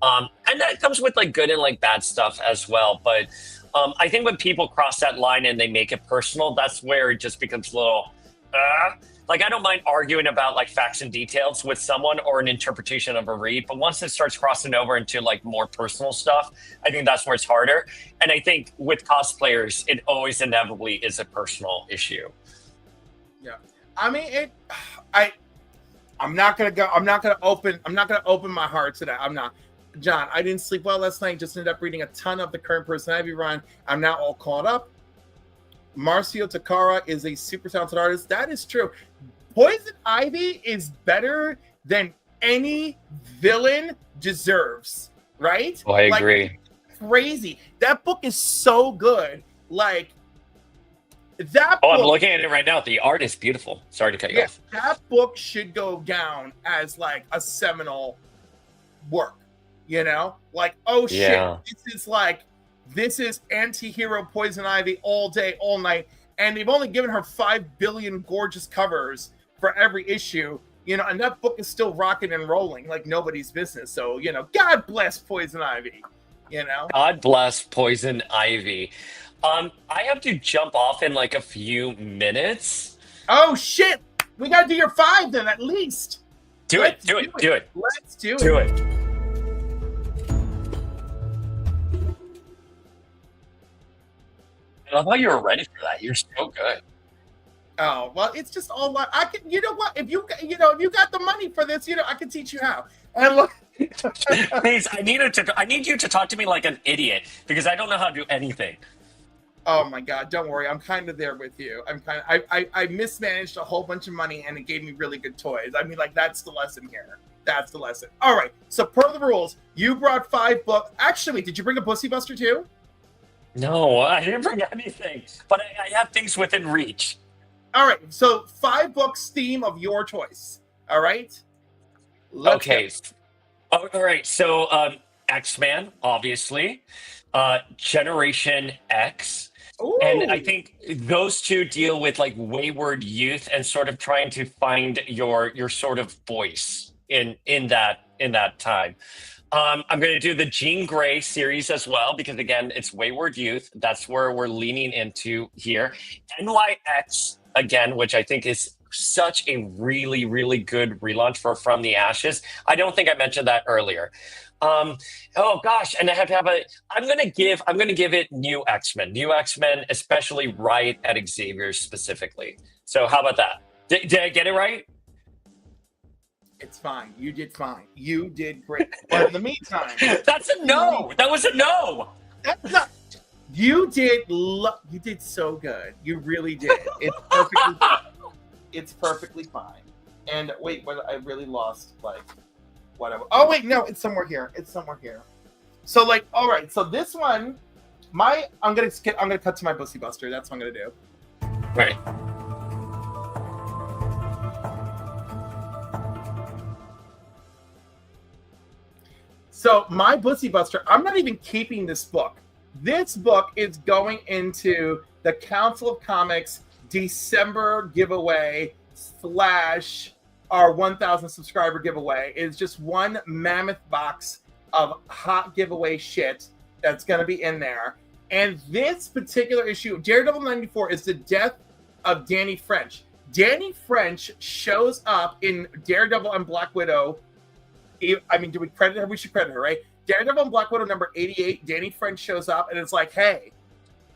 And that comes with like good and like bad stuff as well. But I think when people cross that line and they make it personal, that's where it just becomes a little. Like, I don't mind arguing about, like, facts and details with someone or an interpretation of a read. But once it starts crossing over into, like, more personal stuff, I think that's where it's harder. And I think with cosplayers, it always inevitably is a personal issue. Yeah. I mean, I'm not going to open my heart to that. I'm not. John, I didn't sleep well last night. Just ended up reading a ton of the current personality run. I'm now all caught up. Marcio Takara is a super talented artist. That is true. Poison Ivy is better than any villain deserves, right? Oh, I agree. Crazy. That book is so good. Like, that book, I'm looking at it right now. The art is beautiful. Sorry to cut you off. That book should go down as, like, a seminal work, you know? Like, oh, shit. This is anti-hero Poison Ivy all day, all night. And they've only given her 5 billion gorgeous covers for every issue, you know, and that book is still rocking and rolling like nobody's business. So, you know, God bless Poison Ivy, you know? God bless Poison Ivy. I have to jump off in like a few minutes. Oh, shit. We got to do your 5 then, at least. Do it. Let's do it. Do it. I love how you were ready for that. You're so good. Oh, well, it's just all I can. You know what? If you got the money for this, you know, I can teach you how. And look, please, I need you to talk to me like an idiot because I don't know how to do anything. Oh my God! Don't worry, I'm kind of there with you. I mismanaged a whole bunch of money and it gave me really good toys. I mean, like that's the lesson here. That's the lesson. All right. So per the rules, you brought 5 books. Actually, did you bring a Pussy Buster too? No, I didn't bring anything, but I have things within reach. All right, so 5 books, theme of your choice. All right? Okay. All right, so X-Men, obviously, Generation X, Ooh. And I think those two deal with like wayward youth and sort of trying to find your sort of voice in that time. I'm going to do the Jean Grey series as well, because again, it's wayward youth. That's where we're leaning into here. NYX, again, which I think is such a really, really good relaunch for From the Ashes. I don't think I mentioned that earlier. Oh gosh, and I have to have I'm going to give it New X-Men, especially Riot at Xavier specifically. So how about that? Did I get it right? It's fine. You did fine. You did great. But in the meantime, that's a no. That was a no. That's not. You did so good. You really did. It's perfectly fine. It's perfectly fine. And wait, but I really lost like whatever. Oh wait, no, it's somewhere here. So like, all right. So this one, I'm gonna cut to my Pussy Buster. That's what I'm gonna do. Right. So my Bussy Buster, I'm not even keeping this book. This book is going into the Council of Comics December giveaway / our 1,000 subscriber giveaway. It's just one mammoth box of hot giveaway shit that's going to be in there. And this particular issue, Daredevil 94, is the death of Danny French. Danny French shows up in Daredevil and Black Widow. I mean, do we credit her? We should credit her, right? Daredevil and Black Widow number 88, Danny French shows up and it's like, hey,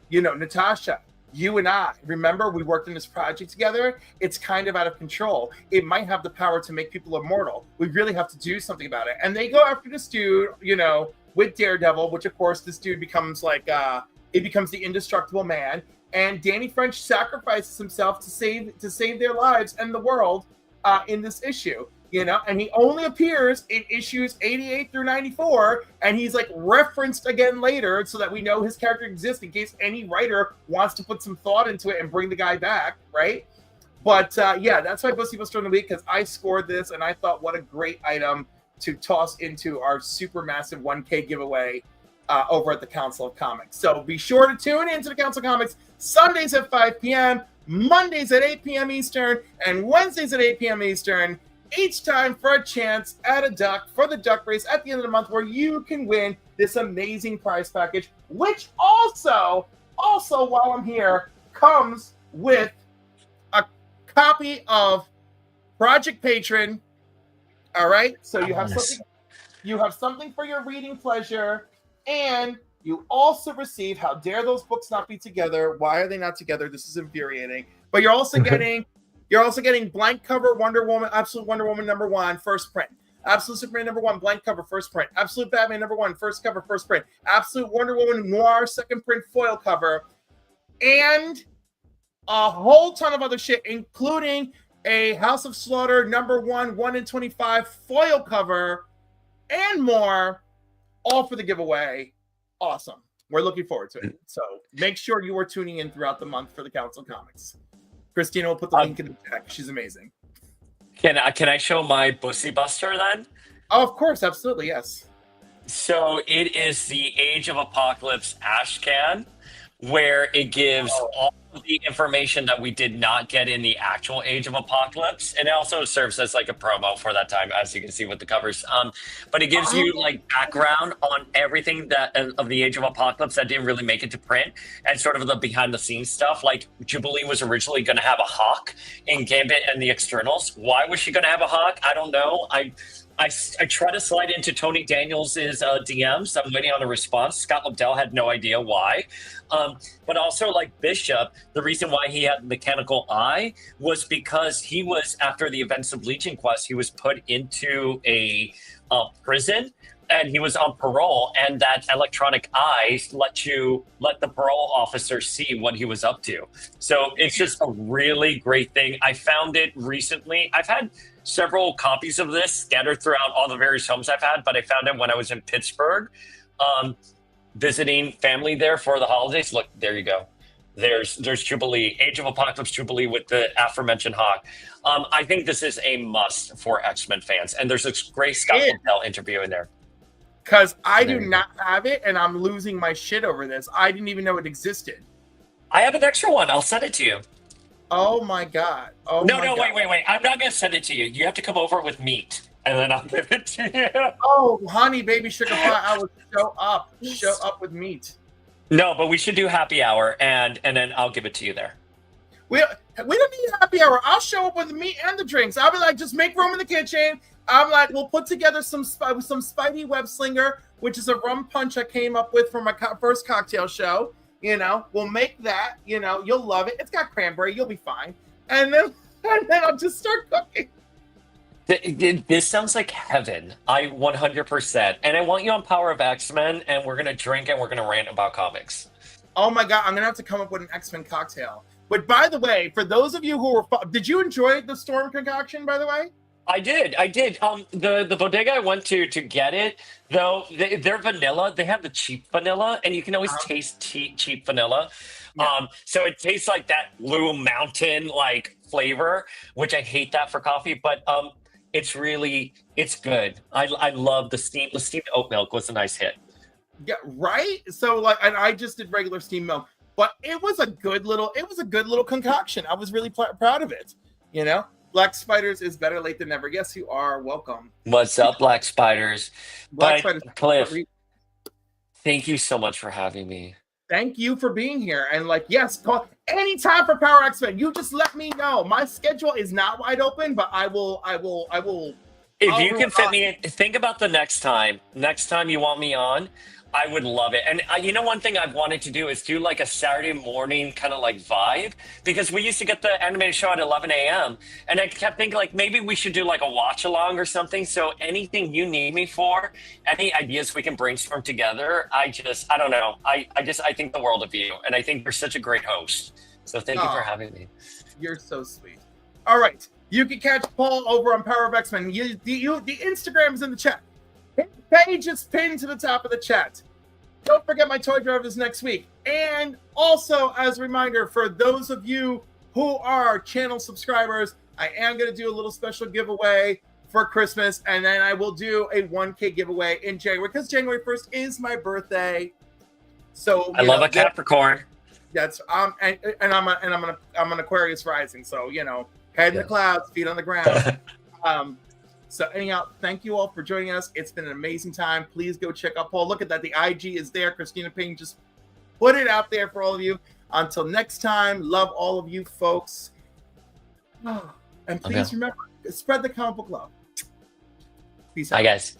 you know, Natasha, you and I, remember we worked in this project together? It's kind of out of control. It might have the power to make people immortal. We really have to do something about it. And they go after this dude, you know, with Daredevil, which of course this dude becomes like, it becomes the indestructible man. And Danny French sacrifices himself to save their lives and the world in this issue. You know, and he only appears in issues 88 through 94, and he's like referenced again later so that we know his character exists in case any writer wants to put some thought into it and bring the guy back, right? But yeah, that's my Bussy Buster of the week because I scored this and I thought what a great item to toss into our super massive 1K giveaway over at the Council of Comics. So be sure to tune into the Council of Comics Sundays at 5 p.m., Mondays at 8 p.m. Eastern, and Wednesdays at 8 p.m. Eastern. Each time for a chance at a duck for the duck race at the end of the month where you can win this amazing prize package, which also while I'm here, comes with a copy of Project Patron. All right. So you have something for your reading pleasure, and you also receive How Dare Those Books Not Be Together? Why are they not together? This is infuriating. But you're also getting blank cover Wonder Woman, Absolute Wonder Woman #1, first print. Absolute Superman #1, blank cover, first print. Absolute Batman #1, first cover, first print. Absolute Wonder Woman Noir, second print, foil cover. And a whole ton of other shit, including a House of Slaughter #1, 1 in 25 foil cover, and more, all for the giveaway. Awesome. We're looking forward to it. So make sure you are tuning in throughout the month for the Council of Comics. Christina will put the link in the chat. She's amazing. Can I show my Bussy Buster then? Oh, of course. Absolutely. Yes. So it is the Age of Apocalypse Ash Can, where it gives all of the information that we did not get in the actual Age of Apocalypse. And it also serves as like a promo for that time, as you can see with the covers. But it gives you like background on everything that of the Age of Apocalypse that didn't really make it to print, and sort of the behind the scenes stuff. Like Jubilee was originally going to have a hawk in Gambit and the externals. Why was she going to have a hawk? I don't know. I try to slide into Tony Daniels' DMs. I'm waiting on a response. Scott Lobdell had no idea why. But also, like Bishop, the reason why he had mechanical eye was because he was, after the events of Legion Quest, he was put into a prison, and he was on parole, and that electronic eye let the parole officer see what he was up to. So it's just a really great thing. I found it recently. I've had several copies of this scattered throughout all the various homes I've had, but I found it when I was in Pittsburgh, visiting family there for the holidays. Look, there you go. There's Jubilee, Age of Apocalypse Jubilee with the aforementioned hawk. I think this is a must for X-Men fans, and there's this great Scott Lobdell interview in there. Because I do not have it, and I'm losing my shit over this. I didn't even know it existed. I have an extra one. I'll send it to you. Oh my god! Wait. I'm not gonna send it to you. You have to come over with meat, and then I'll give it to you. Oh, honey, baby, sugar pie! I will show up with meat. No, but we should do happy hour, and then I'll give it to you there. We don't need happy hour. I'll show up with the meat and the drinks. I'll be like, just make room in the kitchen. I'm like, we'll put together some Spidey Web Slinger, which is a rum punch I came up with for my first cocktail show. You know, we'll make that. You know, you'll love it. It's got cranberry. You'll be fine. And then I'll just start cooking. This sounds like heaven. I 100%. And I want you on Power of X-Men, and we're going to drink and we're going to rant about comics. Oh my God. I'm going to have to come up with an X-Men cocktail. But by the way, for those of you who were, did you enjoy the Storm concoction, by the way? I did. The bodega I went to get it, though, they're vanilla. They have the cheap vanilla, and you can always taste cheap vanilla. Yeah. So it tastes like that Blue Mountain like flavor, which I hate that for coffee. But It's good. I love the steamed oat milk was a nice hit. Yeah, right. So like, and I just did regular steamed milk, but it was a good little concoction. I was really proud of it. You know, Black Spiders is better late than never. Yes, you are welcome. What's up, Black Spiders? Black Spiders. Cliff, thank you so much for having me. Thank you for being here. And like, yes, call anytime for Power X-Men. You just let me know. My schedule is not wide open, but I will. If you can fit me in, think about the next time you want me on, I would love it. And you know, one thing I've wanted to do is do like a Saturday morning kind of like vibe, because we used to get the animated show at 11 a.m. And I kept thinking like maybe we should do like a watch along or something. So anything you need me for, any ideas we can brainstorm together, I don't know. I think the world of you. And I think you're such a great host. So thank you for having me. You're so sweet. All right. You can catch Paul over on Power of X-Men. The Instagram is in the chat. His page is pinned to the top of the chat. Don't forget my toy drive is next week. And also, as a reminder, for those of you who are channel subscribers, I am going to do a little special giveaway for Christmas. And then I will do a 1K giveaway in January, because January 1st is my birthday. So I love a Capricorn. That's I'm an Aquarius rising. So, you know, head in the clouds, feet on the ground. So anyhow, thank you all for joining us. It's been an amazing time. Please go check out Paul. Look at that. The IG is there. Christina Ping just put it out there for all of you. Until next time, love all of you folks. And please remember, spread the comic book love. Peace out. Bye, guys.